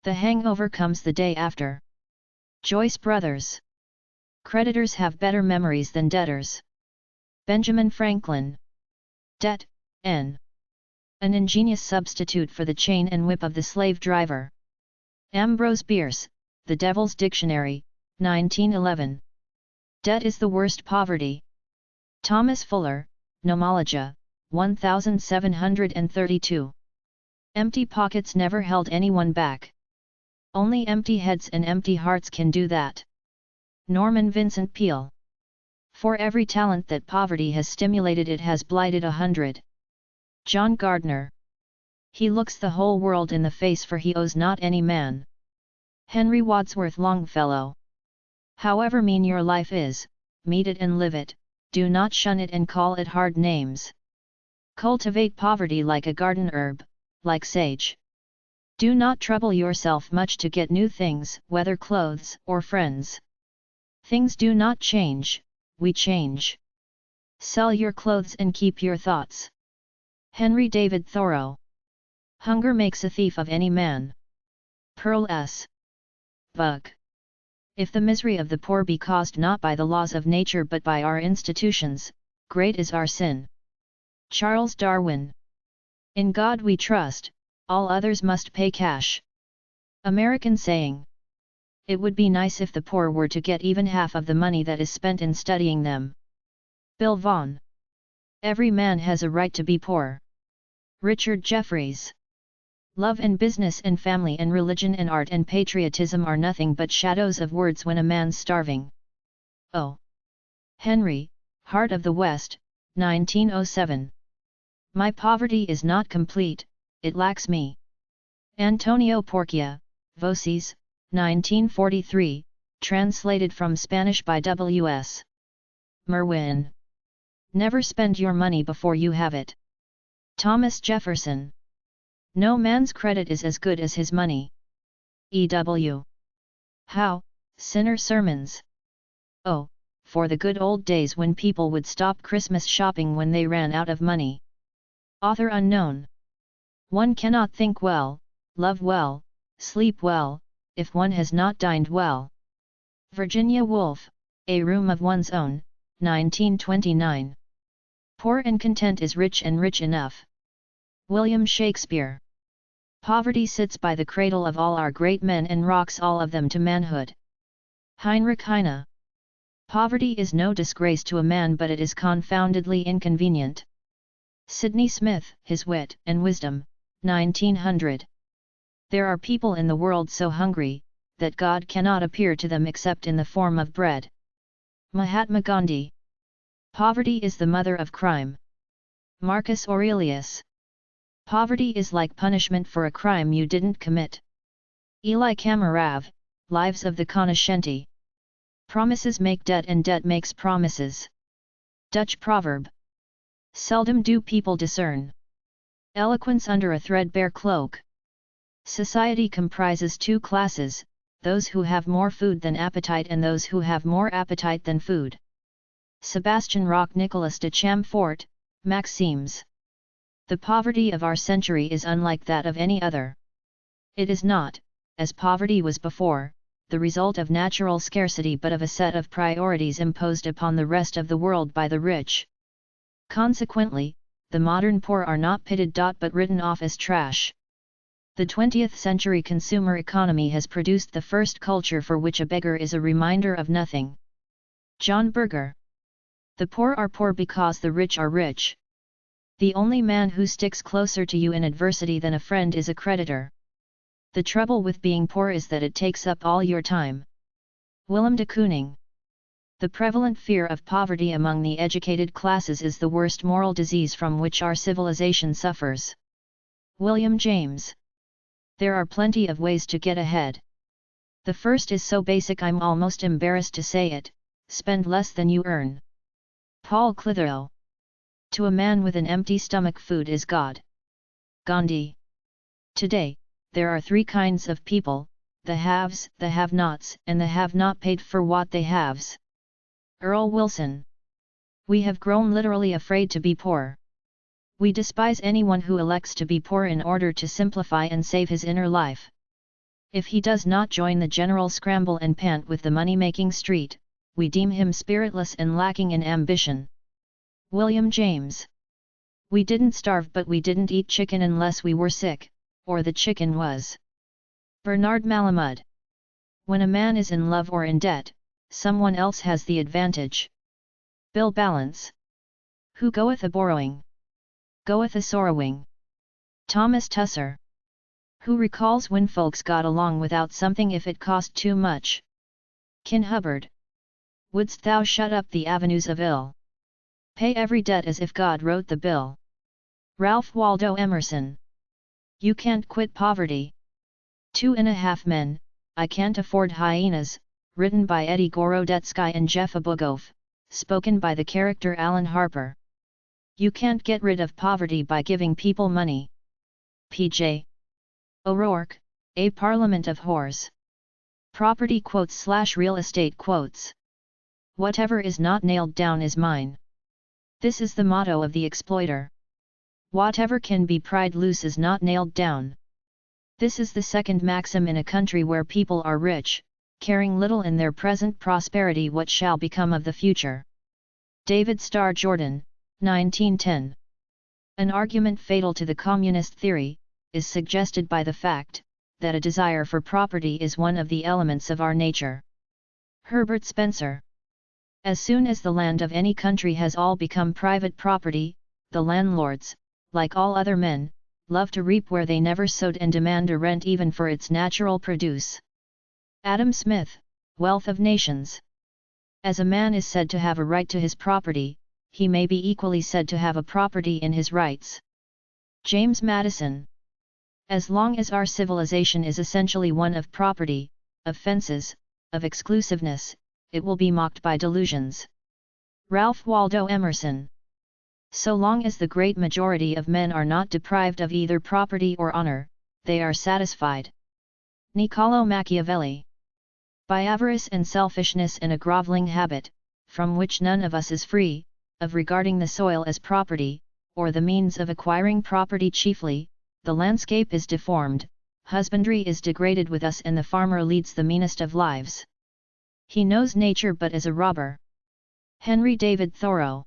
The hangover comes the day after. Joyce Brothers. Creditors have better memories than debtors. Benjamin Franklin. Debt, N. An ingenious substitute for the chain and whip of the slave driver. Ambrose Bierce, The Devil's Dictionary, 1911. Debt is the worst poverty. Thomas Fuller, Nomologia, 1732. Empty pockets never held anyone back. Only empty heads and empty hearts can do that. Norman Vincent Peale. For every talent that poverty has stimulated, it has blighted 100. John Gardner. He looks the whole world in the face, for he owes not any man. Henry Wadsworth Longfellow. However mean your life is, meet it and live it, do not shun it and call it hard names. Cultivate poverty like a garden herb, like sage. Do not trouble yourself much to get new things, whether clothes or friends. Things do not change, we change. Sell your clothes and keep your thoughts. Henry David Thoreau. Hunger makes a thief of any man. Pearl S. Buck. If the misery of the poor be caused not by the laws of nature but by our institutions, great is our sin. Charles Darwin. In God we trust, all others must pay cash. American saying. It would be nice if the poor were to get even half of the money that is spent in studying them. Bill Vaughan. Every man has a right to be poor. Richard Jefferies. Love and business and family and religion and art and patriotism are nothing but shadows of words when a man's starving. O. Henry, Heart of the West, 1907. My poverty is not complete, it lacks me. Antonio Porcia, Voces, 1943, translated from Spanish by W.S. Merwin. Never spend your money before you have it. Thomas Jefferson. No man's credit is as good as his money. E.W. Howe, Sinner Sermons. Oh, for the good old days when people would stop Christmas shopping when they ran out of money. Author unknown. One cannot think well, love well, sleep well, if one has not dined well. Virginia Woolf, A Room of One's Own, 1929. Poor and content is rich and rich enough. William Shakespeare. Poverty sits by the cradle of all our great men and rocks all of them to manhood. Heinrich Heine. Poverty is no disgrace to a man, but it is confoundedly inconvenient. Sidney Smith, His Wit and Wisdom, 1900. There are people in the world so hungry, that God cannot appear to them except in the form of bread. Mahatma Gandhi. Poverty is the mother of crime. Marcus Aurelius. Poverty is like punishment for a crime you didn't commit. Eli Kamarav, Lives of the Cognoscenti. Promises make debt and debt makes promises. Dutch proverb. Seldom do people discern eloquence under a threadbare cloak. Society comprises two classes, those who have more food than appetite and those who have more appetite than food. Sebastian Roch Nicolas de Chamfort, Maximes. The poverty of our century is unlike that of any other. It is not, as poverty was before, the result of natural scarcity but of a set of priorities imposed upon the rest of the world by the rich. Consequently, the modern poor are not pitted but written off as trash. The 20th century consumer economy has produced the first culture for which a beggar is a reminder of nothing. John Berger. The poor are poor because the rich are rich. The only man who sticks closer to you in adversity than a friend is a creditor. The trouble with being poor is that it takes up all your time. Willem de Kooning. The prevalent fear of poverty among the educated classes is the worst moral disease from which our civilization suffers. William James. There are plenty of ways to get ahead. The first is so basic I'm almost embarrassed to say it: spend less than you earn. Paul Clitheroe. To a man with an empty stomach, food is God. Gandhi. Today, there are three kinds of people: the haves, the have-nots, and the have-not paid for what they haves. Earl Wilson. We have grown literally afraid to be poor. We despise anyone who elects to be poor in order to simplify and save his inner life. If he does not join the general scramble and pant with the money-making street, we deem him spiritless and lacking in ambition. William James. We didn't starve, but we didn't eat chicken unless we were sick, or the chicken was. Bernard Malamud. When a man is in love or in debt, someone else has the advantage. Bill Balance. Who goeth a borrowing, goeth a sorrowing. Thomas Tusser. Who recalls when folks got along without something if it cost too much? Kin Hubbard. Wouldst thou shut up the avenues of ill? Pay every debt as if God wrote the bill. Ralph Waldo Emerson. You can't quit poverty. 2.5 Men, I Can't Afford Hyenas, written by Eddie Gorodetsky and Jeff Abugov, spoken by the character Alan Harper. You can't get rid of poverty by giving people money. P.J. O'Rourke, A Parliament of Whores. Property quotes/real estate quotes. Whatever is not nailed down is mine. This is the motto of the exploiter. Whatever can be pried loose is not nailed down. This is the second maxim in a country where people are rich, caring little in their present prosperity what shall become of the future. David Starr Jordan, 1910. An argument fatal to the communist theory is suggested by the fact that a desire for property is one of the elements of our nature. Herbert Spencer. As soon as the land of any country has all become private property, the landlords, like all other men, love to reap where they never sowed and demand a rent even for its natural produce. Adam Smith, Wealth of Nations. As a man is said to have a right to his property, he may be equally said to have a property in his rights. James Madison. As long as our civilization is essentially one of property, of fences, of exclusiveness, it will be mocked by delusions. Ralph Waldo Emerson. So long as the great majority of men are not deprived of either property or honor, they are satisfied. Niccolò Machiavelli. By avarice and selfishness and a groveling habit, from which none of us is free, of regarding the soil as property, or the means of acquiring property chiefly, the landscape is deformed, husbandry is degraded with us, and the farmer leads the meanest of lives. He knows nature but as a robber. Henry David Thoreau.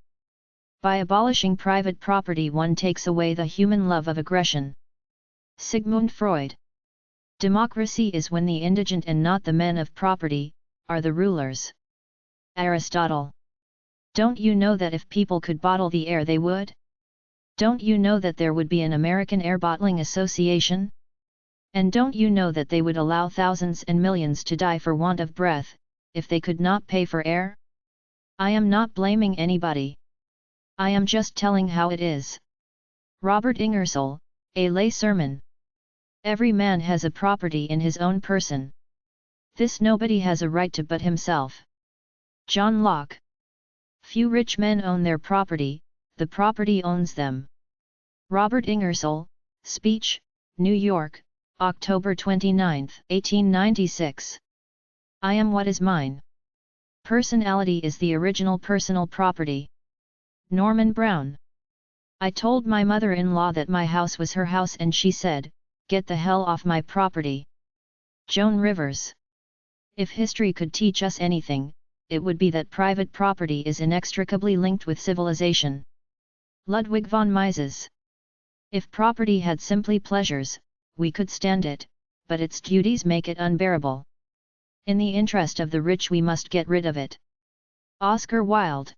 By abolishing private property one takes away the human love of aggression. Sigmund Freud. Democracy is when the indigent and not the men of property are the rulers. Aristotle. Don't you know that if people could bottle the air they would? Don't you know that there would be an American Air Bottling Association? And don't you know that they would allow thousands and millions to die for want of breath, if they could not pay for air? I am not blaming anybody. I am just telling how it is. Robert Ingersoll, A Lay Sermon. Every man has a property in his own person. This nobody has a right to but himself. John Locke. Few rich men own their property, the property owns them. Robert Ingersoll, Speech, New York, October 29, 1896. I am what is mine. Personality is the original personal property. Norman Brown. I told my mother-in-law that my house was her house and she said, "Get the hell off my property." Joan Rivers. If history could teach us anything, it would be that private property is inextricably linked with civilization. Ludwig von Mises. If property had simply pleasures, we could stand it, but its duties make it unbearable. In the interest of the rich we must get rid of it. Oscar Wilde.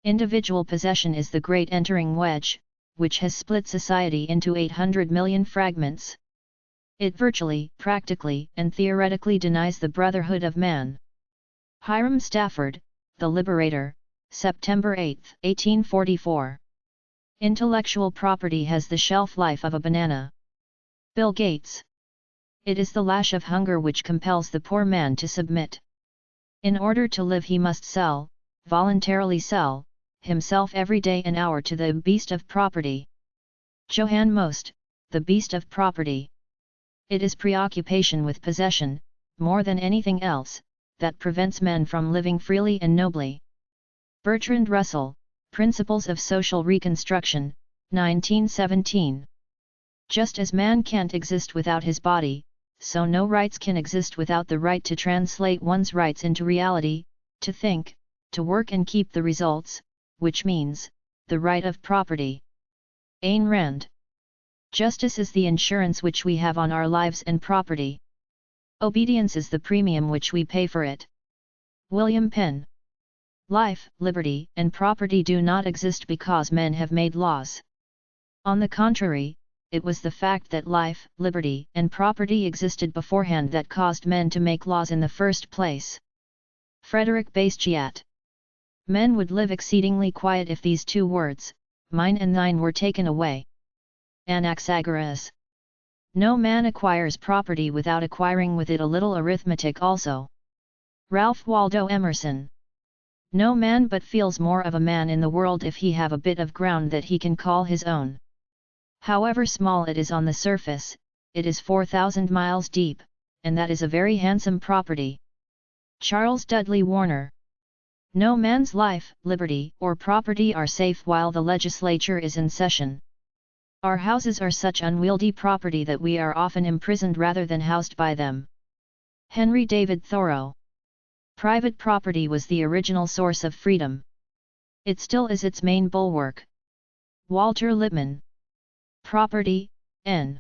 Individual possession is the great entering wedge, which has split society into 800 million fragments. It virtually, practically, and theoretically denies the brotherhood of man. Hiram Stafford, The Liberator, September 8, 1844. Intellectual property has the shelf life of a banana. Bill Gates. It is the lash of hunger which compels the poor man to submit. In order to live he must sell, voluntarily sell, himself every day and hour to the beast of property. Johann Most, The Beast of Property. It is preoccupation with possession, more than anything else, that prevents men from living freely and nobly. Bertrand Russell, Principles of Social Reconstruction, 1917. Just as man can't exist without his body, so no rights can exist without the right to translate one's rights into reality, to think, to work and keep the results, which means, the right of property. Ayn Rand. Justice is the insurance which we have on our lives and property. Obedience is the premium which we pay for it. William Penn. Life, liberty, and property do not exist because men have made laws. On the contrary, it was the fact that life, liberty, and property existed beforehand that caused men to make laws in the first place. Frederick Bastiat. Men would live exceedingly quiet if these two words, mine and thine, were taken away. Anaxagoras. No man acquires property without acquiring with it a little arithmetic also. Ralph Waldo Emerson. No man but feels more of a man in the world if he have a bit of ground that he can call his own. However small it is on the surface, it is 4,000 miles deep, and that is a very handsome property. Charles Dudley Warner. No man's life, liberty, or property are safe while the legislature is in session. Our houses are such unwieldy property that we are often imprisoned rather than housed by them. Henry David Thoreau. Private property was the original source of freedom. It still is its main bulwark. Walter Lippmann. Property, n.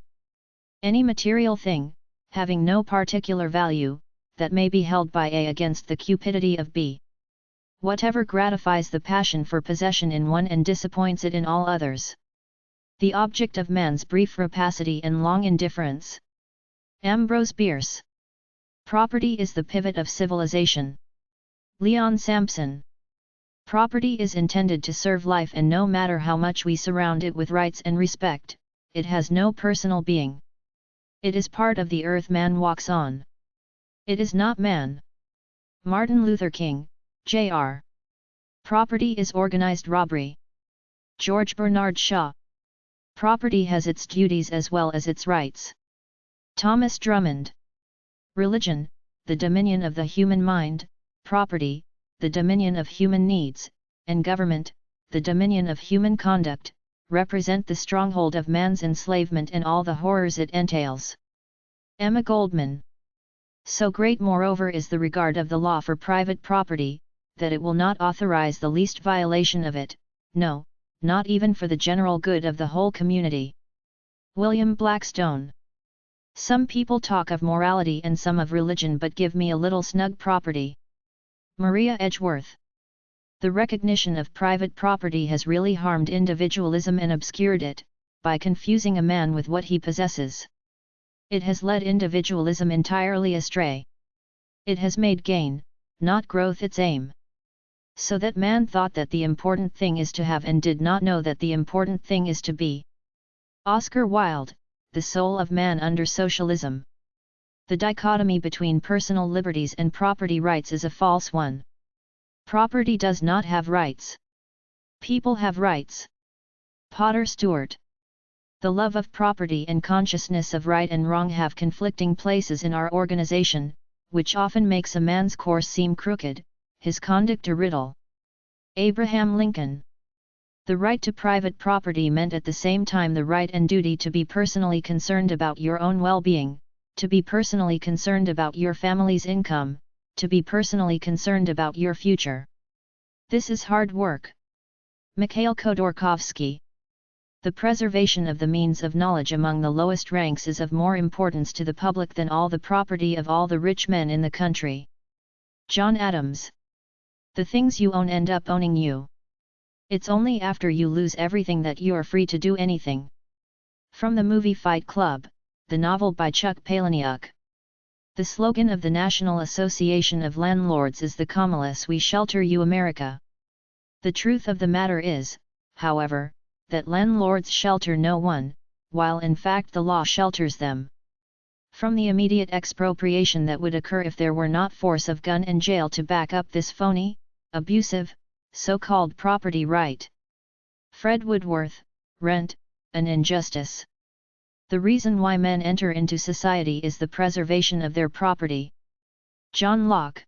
Any material thing, having no particular value, that may be held by A against the cupidity of B. Whatever gratifies the passion for possession in one and disappoints it in all others. The object of man's brief rapacity and long indifference. Ambrose Bierce. Property is the pivot of civilization. Leon Sampson. Property is intended to serve life, and no matter how much we surround it with rights and respect, it has no personal being. It is part of the earth man walks on. It is not man. Martin Luther King, Jr. Property is organized robbery. George Bernard Shaw. Property has its duties as well as its rights. Thomas Drummond. Religion, the dominion of the human mind; property, the dominion of human needs; and government, the dominion of human conduct, represent the stronghold of man's enslavement and all the horrors it entails. Emma Goldman. So great moreover is the regard of the law for private property, that it will not authorize the least violation of it, no, not even for the general good of the whole community. William Blackstone. Some people talk of morality and some of religion, but give me a little snug property. Maria Edgeworth. The recognition of private property has really harmed individualism and obscured it, by confusing a man with what he possesses. It has led individualism entirely astray. It has made gain, not growth, its aim. So that man thought that the important thing is to have and did not know that the important thing is to be. Oscar Wilde, The Soul of Man Under Socialism. The dichotomy between personal liberties and property rights is a false one. Property does not have rights. People have rights. Potter Stewart. The love of property and consciousness of right and wrong have conflicting places in our organization, which often makes a man's course seem crooked, his conduct a riddle. Abraham Lincoln. The right to private property meant at the same time the right and duty to be personally concerned about your own well-being, to be personally concerned about your family's income, to be personally concerned about your future. This is hard work. Mikhail Khodorkovsky. The preservation of the means of knowledge among the lowest ranks is of more importance to the public than all the property of all the rich men in the country. John Adams. The things you own end up owning you. It's only after you lose everything that you're free to do anything. From the movie Fight Club, the novel by Chuck Palahniuk. The slogan of the National Association of Landlords is "The Commonwealth We Shelter You America." The truth of the matter is, however, that landlords shelter no one, while in fact the law shelters them. From the immediate expropriation that would occur if there were not force of gun and jail to back up this phony, abusive, so-called property right. Fred Woodworth, Rent, an Injustice. The reason why men enter into society is the preservation of their property. John Locke.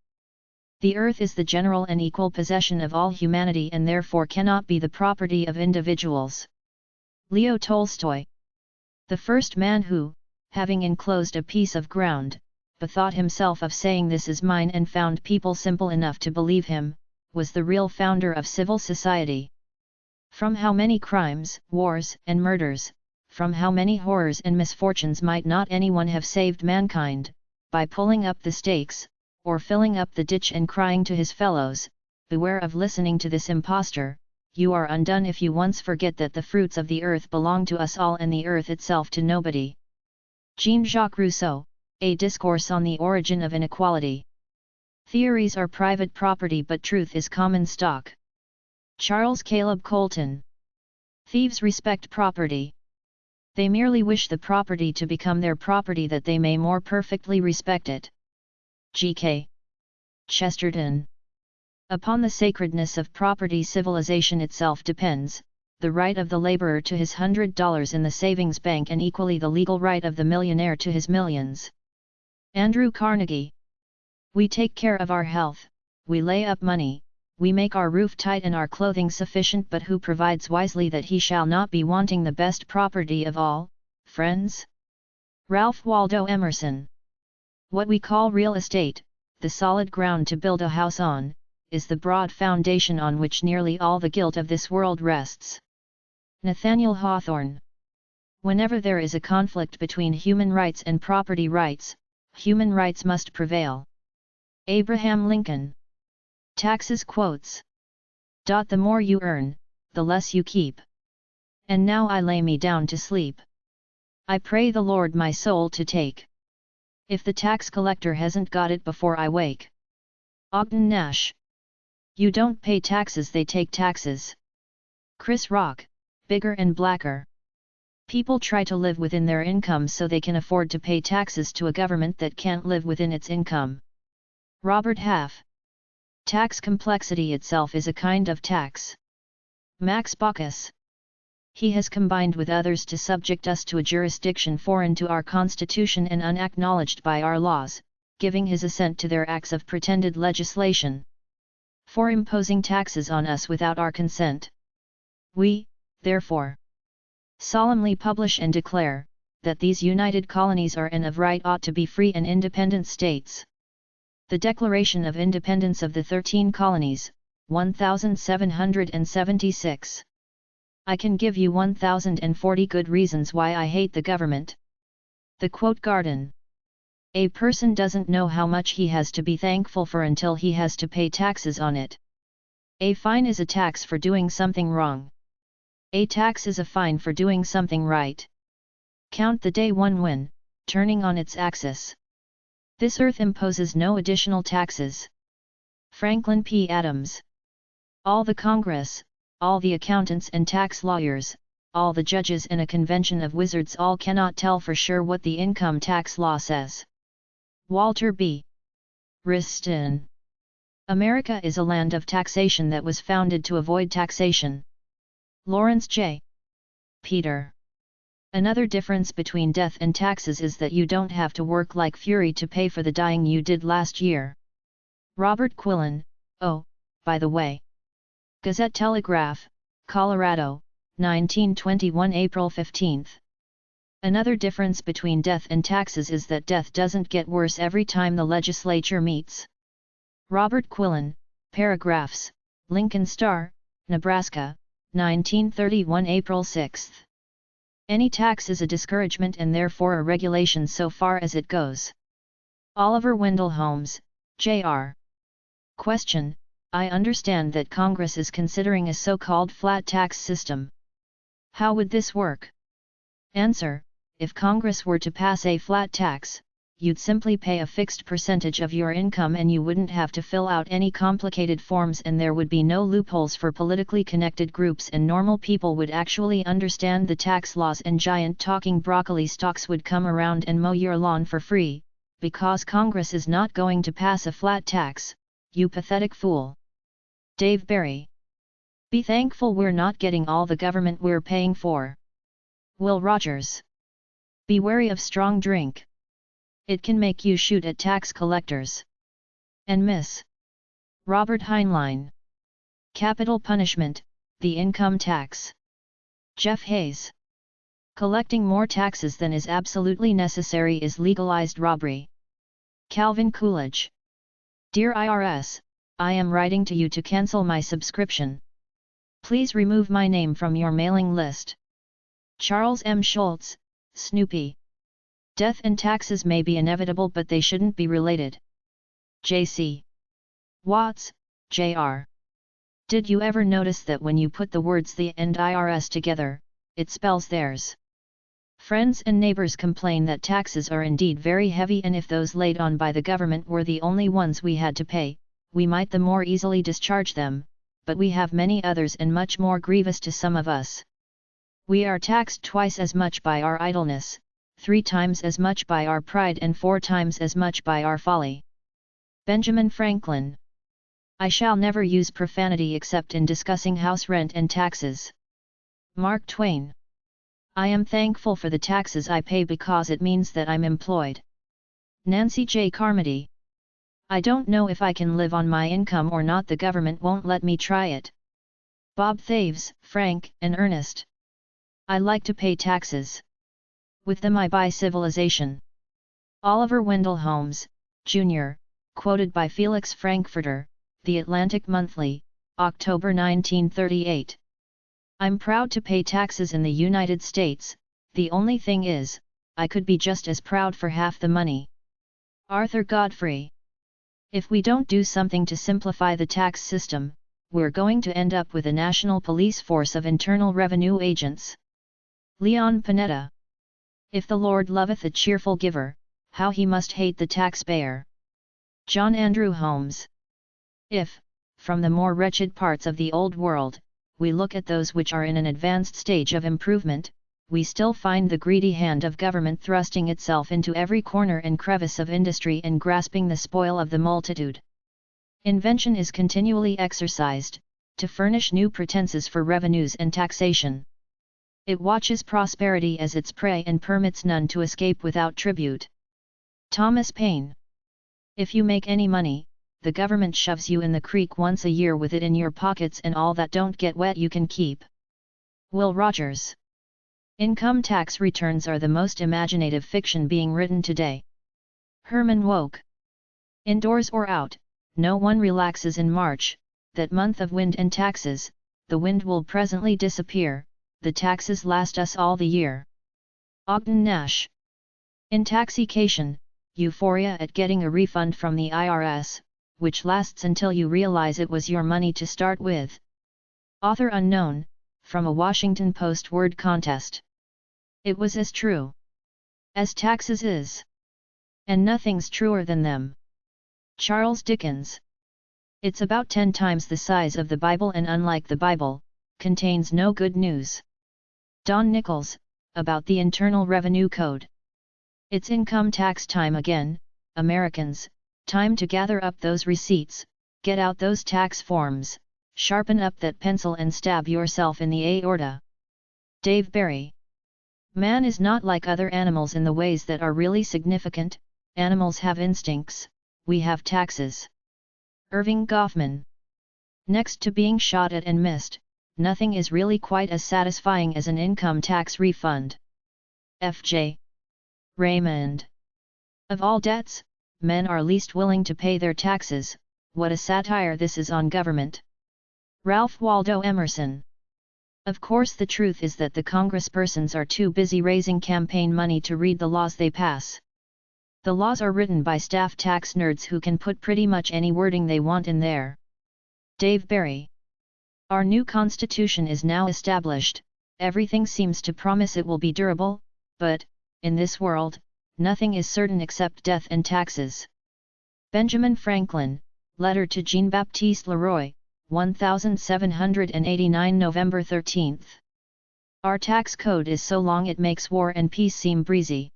The earth is the general and equal possession of all humanity and therefore cannot be the property of individuals. Leo Tolstoy. The first man who, having enclosed a piece of ground, bethought himself of saying "this is mine" and found people simple enough to believe him, was the real founder of civil society. From how many crimes, wars, and murders, from how many horrors and misfortunes might not anyone have saved mankind, by pulling up the stakes, or filling up the ditch and crying to his fellows, "Beware of listening to this impostor, you are undone if you once forget that the fruits of the earth belong to us all and the earth itself to nobody." Jean-Jacques Rousseau, A Discourse on the Origin of Inequality. Theories are private property but truth is common stock. Charles Caleb Colton. Thieves respect property. They merely wish the property to become their property that they may more perfectly respect it. G.K. Chesterton. Upon the sacredness of property civilization itself depends, the right of the laborer to his $100 in the savings bank and equally the legal right of the millionaire to his millions. Andrew Carnegie. We take care of our health, we lay up money, we make our roof tight and our clothing sufficient, but who provides wisely that he shall not be wanting the best property of all, friends? Ralph Waldo Emerson. What we call real estate, the solid ground to build a house on, is the broad foundation on which nearly all the guilt of this world rests. Nathaniel Hawthorne. Whenever there is a conflict between human rights and property rights, human rights must prevail. Abraham Lincoln. Taxes quotes. The more you earn, the less you keep. And now I lay me down to sleep. I pray the Lord my soul to take. If the tax collector hasn't got it before I wake. Ogden Nash. You don't pay taxes, they take taxes. Chris Rock, Bigger and Blacker. People try to live within their income so they can afford to pay taxes to a government that can't live within its income. Robert Half. Tax complexity itself is a kind of tax. Max Baucus. He has combined with others to subject us to a jurisdiction foreign to our Constitution and unacknowledged by our laws, giving his assent to their acts of pretended legislation. For imposing taxes on us without our consent. We, therefore, solemnly publish and declare, that these united colonies are and of right ought to be free and independent states. The Declaration of Independence of the 13 Colonies, 1776. I can give you 1040 good reasons why I hate the government. The Quote Garden. A person doesn't know how much he has to be thankful for until he has to pay taxes on it. A fine is a tax for doing something wrong. A tax is a fine for doing something right. Count the day one when, turning on its axis. This earth imposes no additional taxes. Franklin P. Adams. All the Congress, all the accountants and tax lawyers, all the judges and a convention of wizards all cannot tell for sure what the income tax law says. Walter B. Wriston. America is a land of taxation that was founded to avoid taxation. Lawrence J. Peter. Another difference between death and taxes is that you don't have to work like fury to pay for the dying you did last year. Robert Quillen. Oh, by the way. Gazette-Telegraph, Colorado, 1921 April 15. Another difference between death and taxes is that death doesn't get worse every time the legislature meets. Robert Quillen, Paragraphs, Lincoln Star, Nebraska, 1931 April 6. Any tax is a discouragement and therefore a regulation so far as it goes. Oliver Wendell Holmes, Jr. Question: I understand that Congress is considering a so-called flat tax system. How would this work? Answer: if Congress were to pass a flat tax, you'd simply pay a fixed percentage of your income and you wouldn't have to fill out any complicated forms, and there would be no loopholes for politically connected groups, and normal people would actually understand the tax laws, and giant talking broccoli stalks would come around and mow your lawn for free, because Congress is not going to pass a flat tax, you pathetic fool. Dave Barry. Be thankful we're not getting all the government we're paying for. Will Rogers. Be wary of strong drink. It can make you shoot at tax collectors. And Miss. Robert Heinlein. Capital punishment, the income tax. Jeff Hayes. Collecting more taxes than is absolutely necessary is legalized robbery. Calvin Coolidge. Dear IRS, I am writing to you to cancel my subscription. Please remove my name from your mailing list. Charles M. Schultz, Snoopy. Death and taxes may be inevitable, but they shouldn't be related. J.C. Watts, Jr. Did you ever notice that when you put the words the and IRS together, it spells theirs? Friends and neighbors complain that taxes are indeed very heavy, and if those laid on by the government were the only ones we had to pay, we might the more easily discharge them, but we have many others and much more grievous to some of us. We are taxed twice as much by our idleness, 3 times as much by our pride, and 4 times as much by our folly. Benjamin Franklin. I shall never use profanity except in discussing house rent and taxes. Mark Twain. I am thankful for the taxes I pay because it means that I'm employed. Nancy J. Carmody. I don't know if I can live on my income or not. The government won't let me try it. Bob Thieves, Frank, and Ernest. I like to pay taxes. With them I buy civilization. Oliver Wendell Holmes, Jr., quoted by Felix Frankfurter, The Atlantic Monthly, October 1938. I'm proud to pay taxes in the United States, the only thing is, I could be just as proud for half the money. Arthur Godfrey. If we don't do something to simplify the tax system, we're going to end up with a national police force of internal revenue agents. Leon Panetta. If the Lord loveth a cheerful giver, how he must hate the taxpayer. John Andrew Holmes. If, from the more wretched parts of the old world, we look at those which are in an advanced stage of improvement, we still find the greedy hand of government thrusting itself into every corner and crevice of industry and grasping the spoil of the multitude. Invention is continually exercised, to furnish new pretenses for revenues and taxation. It watches prosperity as its prey and permits none to escape without tribute. Thomas Paine. If you make any money, the government shoves you in the creek once a year with it in your pockets, and all that don't get wet you can keep. Will Rogers. Income tax returns are the most imaginative fiction being written today. Herman Wouk. Indoors or out, no one relaxes in March, that month of wind and taxes. The wind will presently disappear, the taxes last us all the year. Ogden Nash. Intoxication, euphoria at getting a refund from the IRS, which lasts until you realize it was your money to start with. Author unknown, from a Washington Post word contest. It was as true as taxes is. And nothing's truer than them. Charles Dickens. It's about 10 times the size of the Bible and unlike the Bible, contains no good news. Don Nichols, about the Internal Revenue Code. It's income tax time again, Americans, time to gather up those receipts, get out those tax forms, sharpen up that pencil and stab yourself in the aorta. Dave Barry. Man is not like other animals in the ways that are really significant. Animals have instincts, we have taxes. Irving Goffman. Next to being shot at and missed, nothing is really quite as satisfying as an income tax refund. F.J. Raymond. Of all debts, men are least willing to pay their taxes. What a satire this is on government. Ralph Waldo Emerson. Of course, the truth is that the congresspersons are too busy raising campaign money to read the laws they pass. The laws are written by staff tax nerds who can put pretty much any wording they want in there. Dave Barry. Our new constitution is now established, everything seems to promise it will be durable, but, in this world, nothing is certain except death and taxes. Benjamin Franklin, Letter to Jean-Baptiste Leroy, 1789 November 13. Our tax code is so long it makes war and peace seem breezy.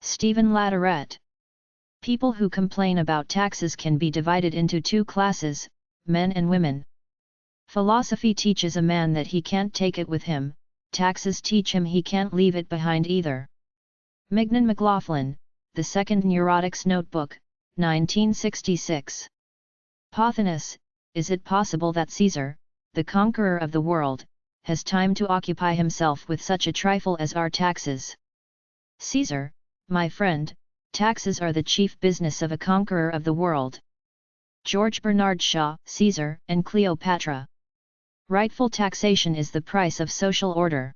Stephen Latourette. People who complain about taxes can be divided into two classes, men and women. Philosophy teaches a man that he can't take it with him, taxes teach him he can't leave it behind either. Mignon McLaughlin, The Second Neurotics Notebook, 1966. Pothinus, is it possible that Caesar, the conqueror of the world, has time to occupy himself with such a trifle as our taxes? Caesar, my friend, taxes are the chief business of a conqueror of the world. George Bernard Shaw, Caesar and Cleopatra. Rightful taxation is the price of social order.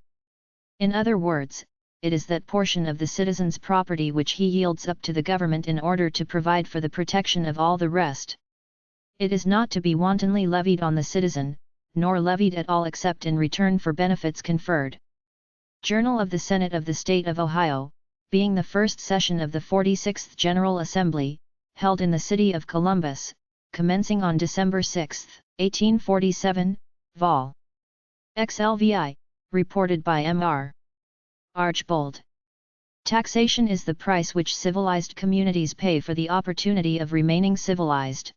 In other words, it is that portion of the citizen's property which he yields up to the government in order to provide for the protection of all the rest. It is not to be wantonly levied on the citizen, nor levied at all except in return for benefits conferred. Journal of the Senate of the State of Ohio, being the first session of the 46th General Assembly, held in the city of Columbus, commencing on December 6, 1847, Vol. XLVI, reported by M.R. Archbold. Taxation is the price which civilized communities pay for the opportunity of remaining civilized.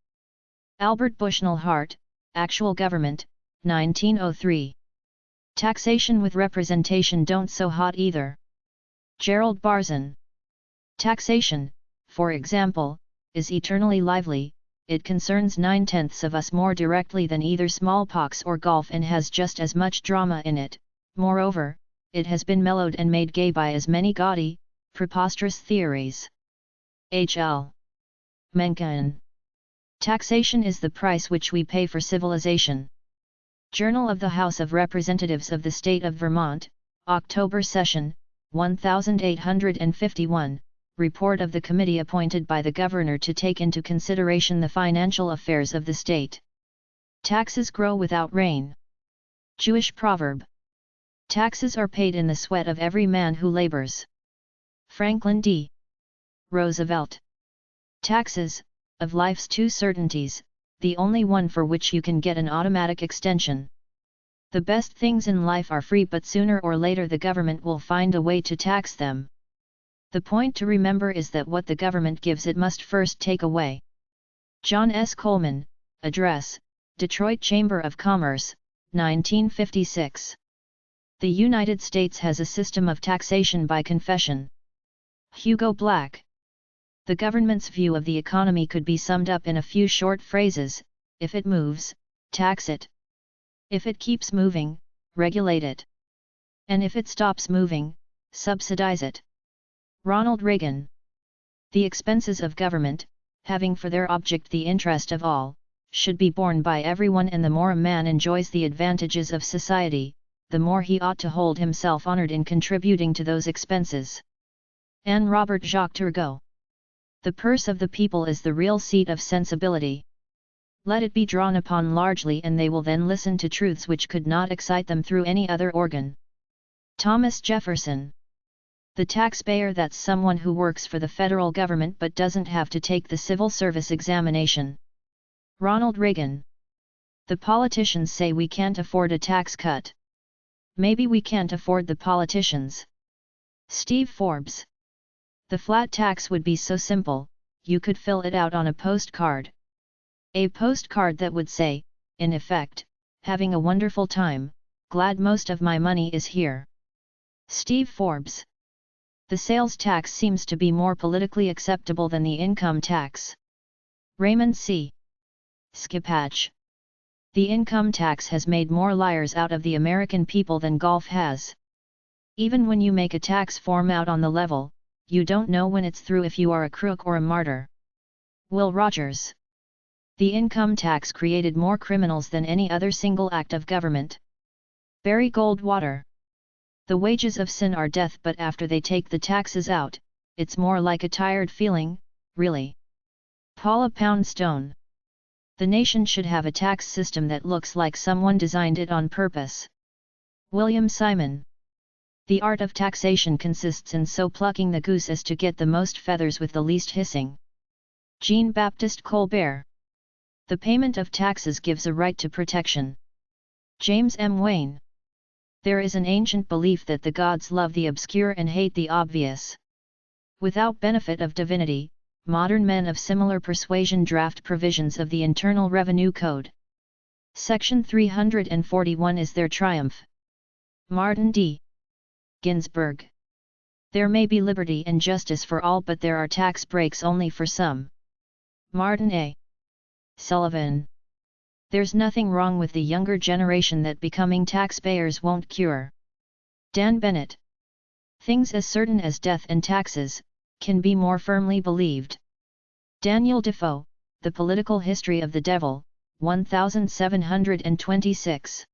Albert Bushnell Hart, Actual Government, 1903. Taxation with representation don't so hot either. Gerald Barzan. Taxation, for example, is eternally lively, it concerns 9/10 of us more directly than either smallpox or golf and has just as much drama in it. Moreover, it has been mellowed and made gay by as many gaudy, preposterous theories. H.L. Mencken. Taxation is the price which we pay for civilization. Journal of the House of Representatives of the State of Vermont, October Session, 1851, Report of the committee appointed by the Governor to take into consideration the financial affairs of the state. Taxes grow without rain. Jewish proverb. Taxes are paid in the sweat of every man who labors. Franklin D. Roosevelt. Taxes, of life's two certainties, the only one for which you can get an automatic extension. The best things in life are free, but sooner or later the government will find a way to tax them. The point to remember is that what the government gives it must first take away. John S. Coleman, Address, Detroit Chamber of Commerce, 1956. The United States has a system of taxation by confession. Hugo Black. The government's view of the economy could be summed up in a few short phrases: if it moves, tax it. If it keeps moving, regulate it. And if it stops moving, subsidize it. Ronald Reagan. The expenses of government, having for their object the interest of all, should be borne by everyone, and the more a man enjoys the advantages of society, the more he ought to hold himself honored in contributing to those expenses. Anne Robert Jacques Turgot. The purse of the people is the real seat of sensibility. Let it be drawn upon largely, and they will then listen to truths which could not excite them through any other organ. Thomas Jefferson. The taxpayer, that's someone who works for the federal government but doesn't have to take the civil service examination. Ronald Reagan. The politicians say we can't afford a tax cut. Maybe we can't afford the politicians. Steve Forbes. The flat tax would be so simple, you could fill it out on a postcard. A postcard that would say, in effect, having a wonderful time, glad most of my money is here. Steve Forbes. The sales tax seems to be more politically acceptable than the income tax. Raymond C. Skipatch. The income tax has made more liars out of the American people than golf has. Even when you make a tax form out on the level, you don't know when it's through if you are a crook or a martyr. Will Rogers. The income tax created more criminals than any other single act of government. Barry Goldwater. The wages of sin are death, but after they take the taxes out, it's more like a tired feeling, really. Paula Poundstone. The nation should have a tax system that looks like someone designed it on purpose. William Simon. The art of taxation consists in so plucking the goose as to get the most feathers with the least hissing. Jean-Baptiste Colbert. The payment of taxes gives a right to protection. James M. Wayne. There is an ancient belief that the gods love the obscure and hate the obvious. Without benefit of divinity, modern men of similar persuasion draft provisions of the Internal Revenue Code. Section 341 is their triumph. Martin D. Ginsburg. There may be liberty and justice for all, but there are tax breaks only for some. Martin A. Sullivan. There's nothing wrong with the younger generation that becoming taxpayers won't cure. Dan Bennett. Things as certain as death and taxes can be more firmly believed. Daniel Defoe, The Political History of the Devil, 1726.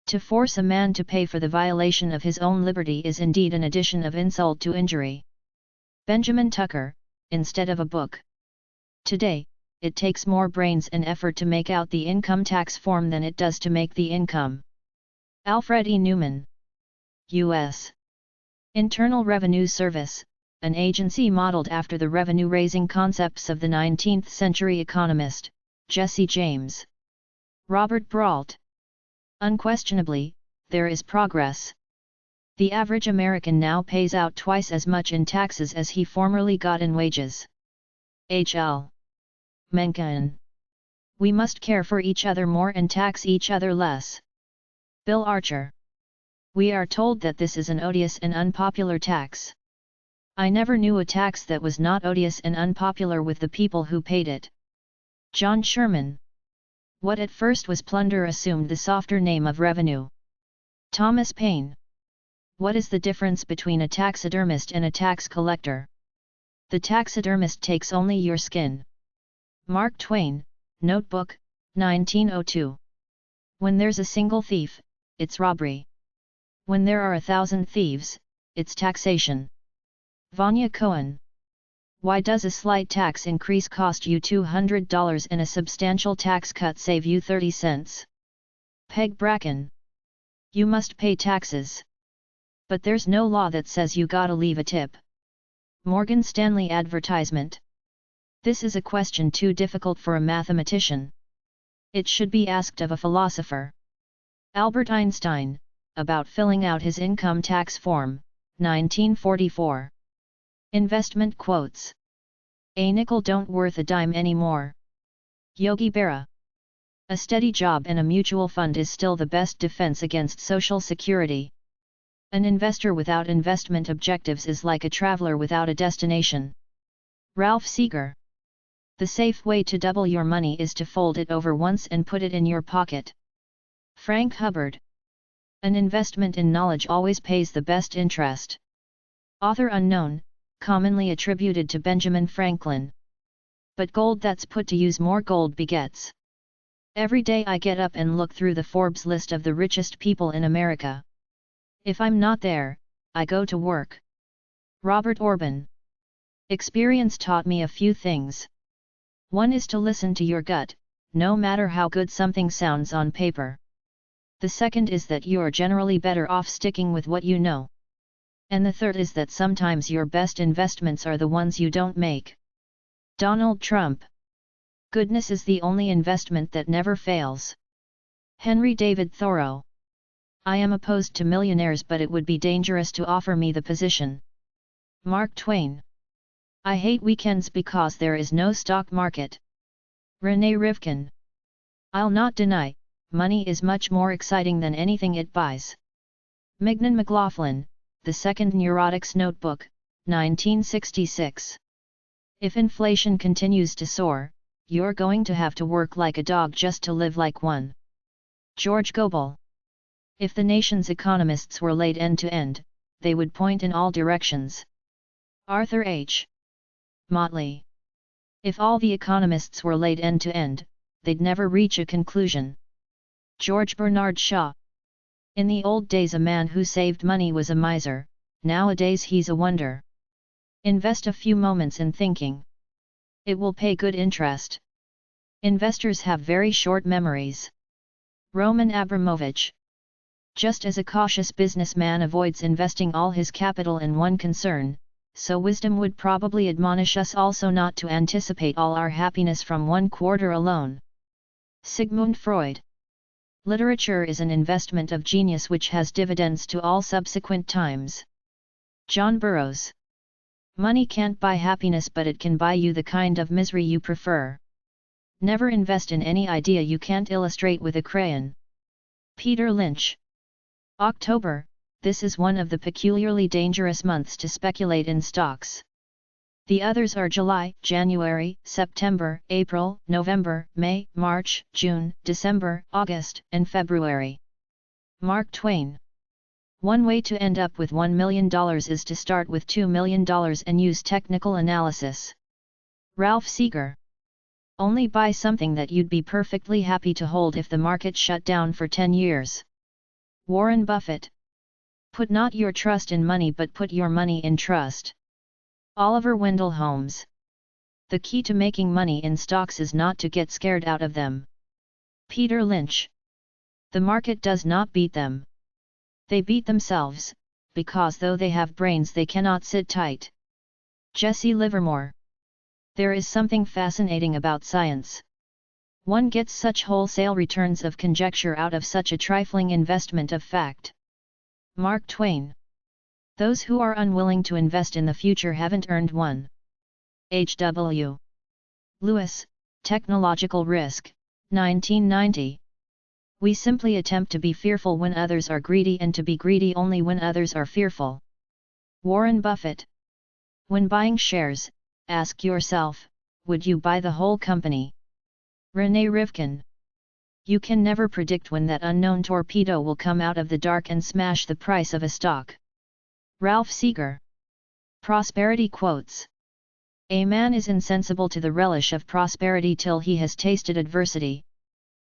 To force a man to pay for the violation of his own liberty is indeed an addition of insult to injury. Benjamin Tucker, instead of a book. Today, it takes more brains and effort to make out the income tax form than it does to make the income. Alfred E. Newman. U.S. Internal Revenue Service, an agency modeled after the revenue-raising concepts of the 19th century economist, Jesse James. Robert Brault. Unquestionably, there is progress. The average American now pays out twice as much in taxes as he formerly got in wages. H.L. Mencken. We must care for each other more and tax each other less. Bill Archer. We are told that this is an odious and unpopular tax. I never knew a tax that was not odious and unpopular with the people who paid it. John Sherman. What at first was plunder assumed the softer name of revenue. Thomas Paine. What is the difference between a taxidermist and a tax collector? The taxidermist takes only your skin. Mark Twain, Notebook, 1902. When there's a single thief, it's robbery. When there are 1,000 thieves, it's taxation. Vanya Cohen. Why does a slight tax increase cost you $200 and a substantial tax cut save you 30 cents? Peg Bracken. You must pay taxes. But there's no law that says you gotta leave a tip. Morgan Stanley advertisement. This is a question too difficult for a mathematician. It should be asked of a philosopher. Albert Einstein, about filling out his income tax form, 1944. Investment quotes. A nickel don't worth a dime anymore. Yogi Berra. A steady job and a mutual fund is still the best defense against Social Security. An investor without investment objectives is like a traveler without a destination. Ralph Seeger. The safe way to double your money is to fold it over once and put it in your pocket. Frank Hubbard. An investment in knowledge always pays the best interest. Author unknown, commonly attributed to Benjamin Franklin. But gold that's put to use more gold begets. Every day I get up and look through the Forbes list of the richest people in America. If I'm not there, I go to work. Robert Orban. Experience taught me a few things. One is to listen to your gut, no matter how good something sounds on paper. The second is that you're generally better off sticking with what you know. And the third is that sometimes your best investments are the ones you don't make. Donald Trump. Goodness is the only investment that never fails. Henry David Thoreau. I am opposed to millionaires, but it would be dangerous to offer me the position. Mark Twain. I hate weekends because there is no stock market. René Rivkin. I'll not deny, money is much more exciting than anything it buys. Mignon McLaughlin, The Second Neurotics Notebook, 1966. If inflation continues to soar, you're going to have to work like a dog just to live like one. George Goebel. If the nation's economists were laid end to end, they would point in all directions. Arthur H. Motley. If all the economists were laid end to end, they'd never reach a conclusion. George Bernard Shaw. In the old days a man who saved money was a miser, nowadays he's a wonder. Invest a few moments in thinking. It will pay good interest. Investors have very short memories. Roman Abramovich. Just as a cautious businessman avoids investing all his capital in one concern, so wisdom would probably admonish us also not to anticipate all our happiness from one quarter alone. Sigmund Freud. Literature is an investment of genius which has dividends to all subsequent times. John Burroughs. Money can't buy happiness, but it can buy you the kind of misery you prefer. Never invest in any idea you can't illustrate with a crayon. Peter Lynch. October, this is one of the peculiarly dangerous months to speculate in stocks. The others are July, January, September, April, November, May, March, June, December, August, and February. Mark Twain. One way to end up with $1 million is to start with $2 million and use technical analysis. Ralph Seeger. Only buy something that you'd be perfectly happy to hold if the market shut down for 10 years. Warren Buffett. Put not your trust in money but put your money in trust. Oliver Wendell Holmes. The key to making money in stocks is not to get scared out of them. Peter Lynch. The market does not beat them. They beat themselves, because though they have brains they cannot sit tight. Jesse Livermore. There is something fascinating about science. One gets such wholesale returns of conjecture out of such a trifling investment of fact. Mark Twain. Those who are unwilling to invest in the future haven't earned one. H.W. Lewis, Technological Risk, 1990. We simply attempt to be fearful when others are greedy and to be greedy only when others are fearful. Warren Buffett. When buying shares, ask yourself, would you buy the whole company? René Rivkin. You can never predict when that unknown torpedo will come out of the dark and smash the price of a stock. Ralph Seeger. Prosperity quotes. A man is insensible to the relish of prosperity till he has tasted adversity.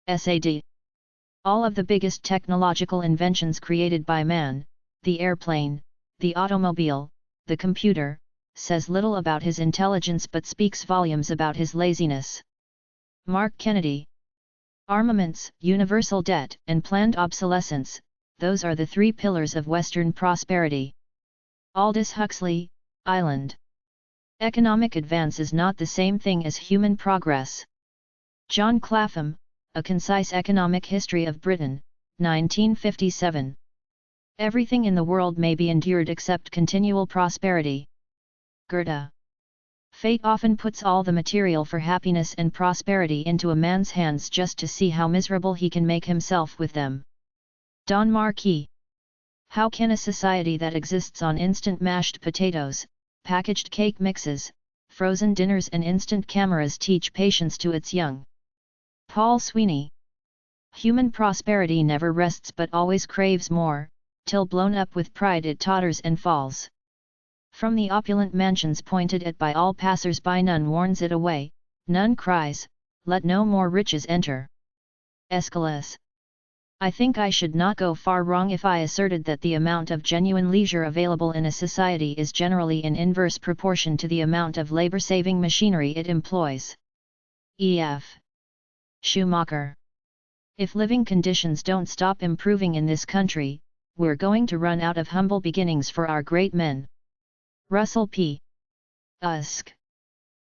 S.A.D. All of the biggest technological inventions created by man, the airplane, the automobile, the computer, says little about his intelligence but speaks volumes about his laziness. Mark Kennedy. Armaments, universal debt, and planned obsolescence, those are the three pillars of Western prosperity. Aldous Huxley, Island. Economic advance is not the same thing as human progress. John Clapham, A Concise Economic History of Britain, 1957. Everything in the world may be endured except continual prosperity. Goethe. Fate often puts all the material for happiness and prosperity into a man's hands just to see how miserable he can make himself with them. Don Marquis. How can a society that exists on instant mashed potatoes, packaged cake mixes, frozen dinners and instant cameras teach patience to its young? Paul Sweeney. Human prosperity never rests but always craves more, till blown up with pride it totters and falls. From the opulent mansions pointed at by all passers-by none warns it away, none cries, let no more riches enter. Aeschylus. I think I should not go far wrong if I asserted that the amount of genuine leisure available in a society is generally in inverse proportion to the amount of labor-saving machinery it employs. E.F. Schumacher. If living conditions don't stop improving in this country, we're going to run out of humble beginnings for our great men. Russell P. Usk.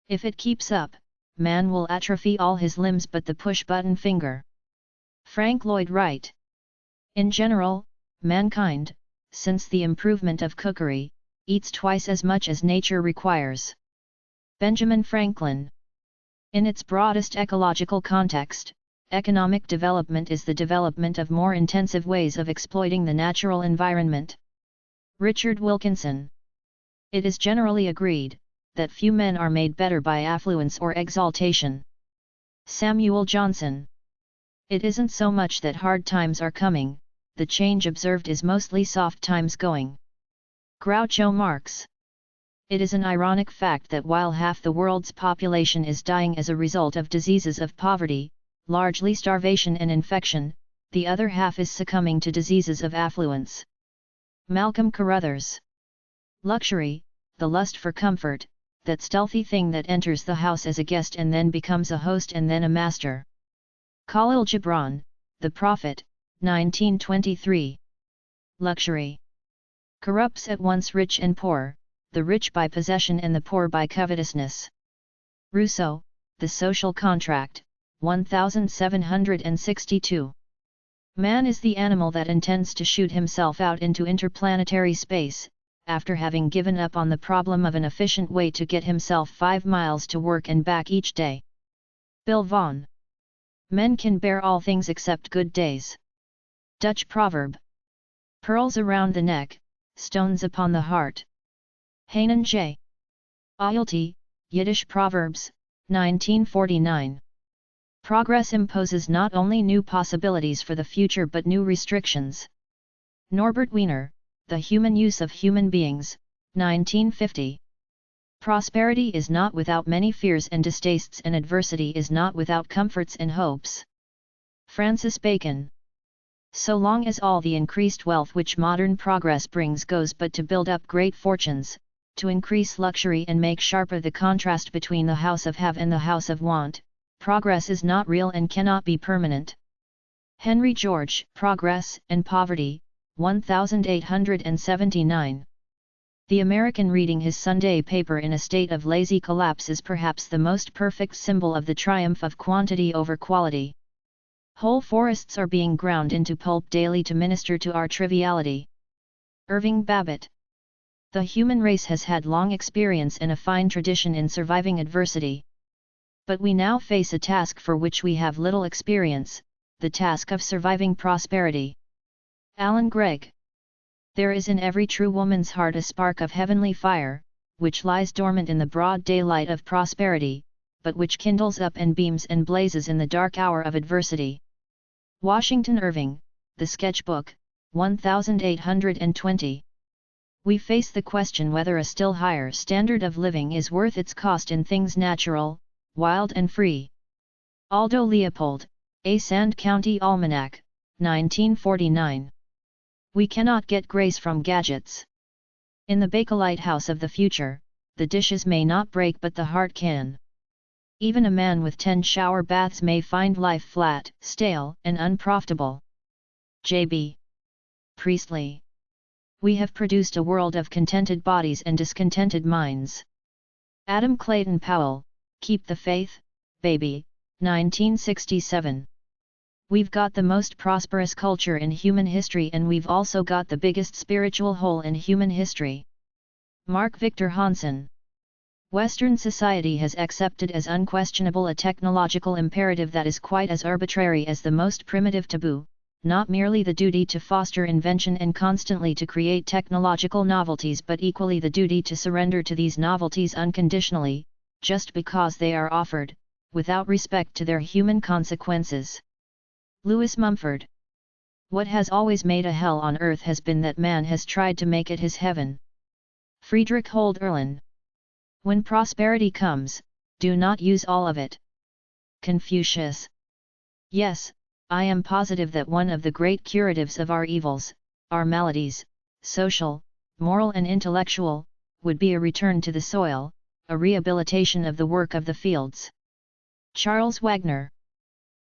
If it keeps up, man will atrophy all his limbs but the push-button finger. Frank Lloyd Wright. In general, mankind, since the improvement of cookery, eats twice as much as nature requires. Benjamin Franklin. In its broadest ecological context, economic development is the development of more intensive ways of exploiting the natural environment. Richard Wilkinson. It is generally agreed that few men are made better by affluence or exaltation. Samuel Johnson. It isn't so much that hard times are coming, the change observed is mostly soft times going. Groucho Marx. It is an ironic fact that while half the world's population is dying as a result of diseases of poverty, largely starvation and infection, the other half is succumbing to diseases of affluence. Malcolm Carruthers. Luxury, the lust for comfort, that stealthy thing that enters the house as a guest and then becomes a host and then a master. Khalil Gibran, The Prophet, 1923. luxury. Corrupts at once rich and poor, the rich by possession and the poor by covetousness. Rousseau, The Social Contract, 1762. Man is the animal that intends to shoot himself out into interplanetary space, after having given up on the problem of an efficient way to get himself 5 miles to work and back each day. Bill Vaughan. Men can bear all things except good days. Dutch proverb. Pearls around the neck, stones upon the heart. Hanan J. Ayalti, Yiddish Proverbs, 1949. Progress imposes not only new possibilities for the future but new restrictions. Norbert Wiener, The Human Use of Human Beings, 1950. Prosperity is not without many fears and distastes, and adversity is not without comforts and hopes. Francis Bacon. So long as all the increased wealth which modern progress brings goes but to build up great fortunes, to increase luxury and make sharper the contrast between the house of have and the house of want, progress is not real and cannot be permanent. Henry George, Progress and Poverty, 1879. The American reading his Sunday paper in a state of lazy collapse is perhaps the most perfect symbol of the triumph of quantity over quality. Whole forests are being ground into pulp daily to minister to our triviality. Irving Babbitt. The human race has had long experience and a fine tradition in surviving adversity. But we now face a task for which we have little experience, the task of surviving prosperity. Alan Gregg. There is in every true woman's heart a spark of heavenly fire, which lies dormant in the broad daylight of prosperity, but which kindles up and beams and blazes in the dark hour of adversity. Washington Irving, The Sketchbook, 1820. We face the question whether a still higher standard of living is worth its cost in things natural, wild and free. Aldo Leopold, A Sand County Almanac, 1949. We cannot get grace from gadgets. In the Bakelite house of the future, the dishes may not break but the heart can. Even a man with 10 shower baths may find life flat, stale, and unprofitable. J.B. Priestley. We have produced a world of contented bodies and discontented minds. Adam Clayton Powell, Keep the Faith, Baby, 1967. We've got the most prosperous culture in human history, and we've also got the biggest spiritual hole in human history. Mark Victor Hansen. Western society has accepted as unquestionable a technological imperative that is quite as arbitrary as the most primitive taboo, not merely the duty to foster invention and constantly to create technological novelties, but equally the duty to surrender to these novelties unconditionally, just because they are offered, without respect to their human consequences. Lewis Mumford. What has always made a hell on earth has been that man has tried to make it his heaven. Friedrich Hölderlin. When prosperity comes, do not use all of it. Confucius. Yes, I am positive that one of the great curatives of our evils, our maladies, social, moral and intellectual, would be a return to the soil, a rehabilitation of the work of the fields. Charles Wagner.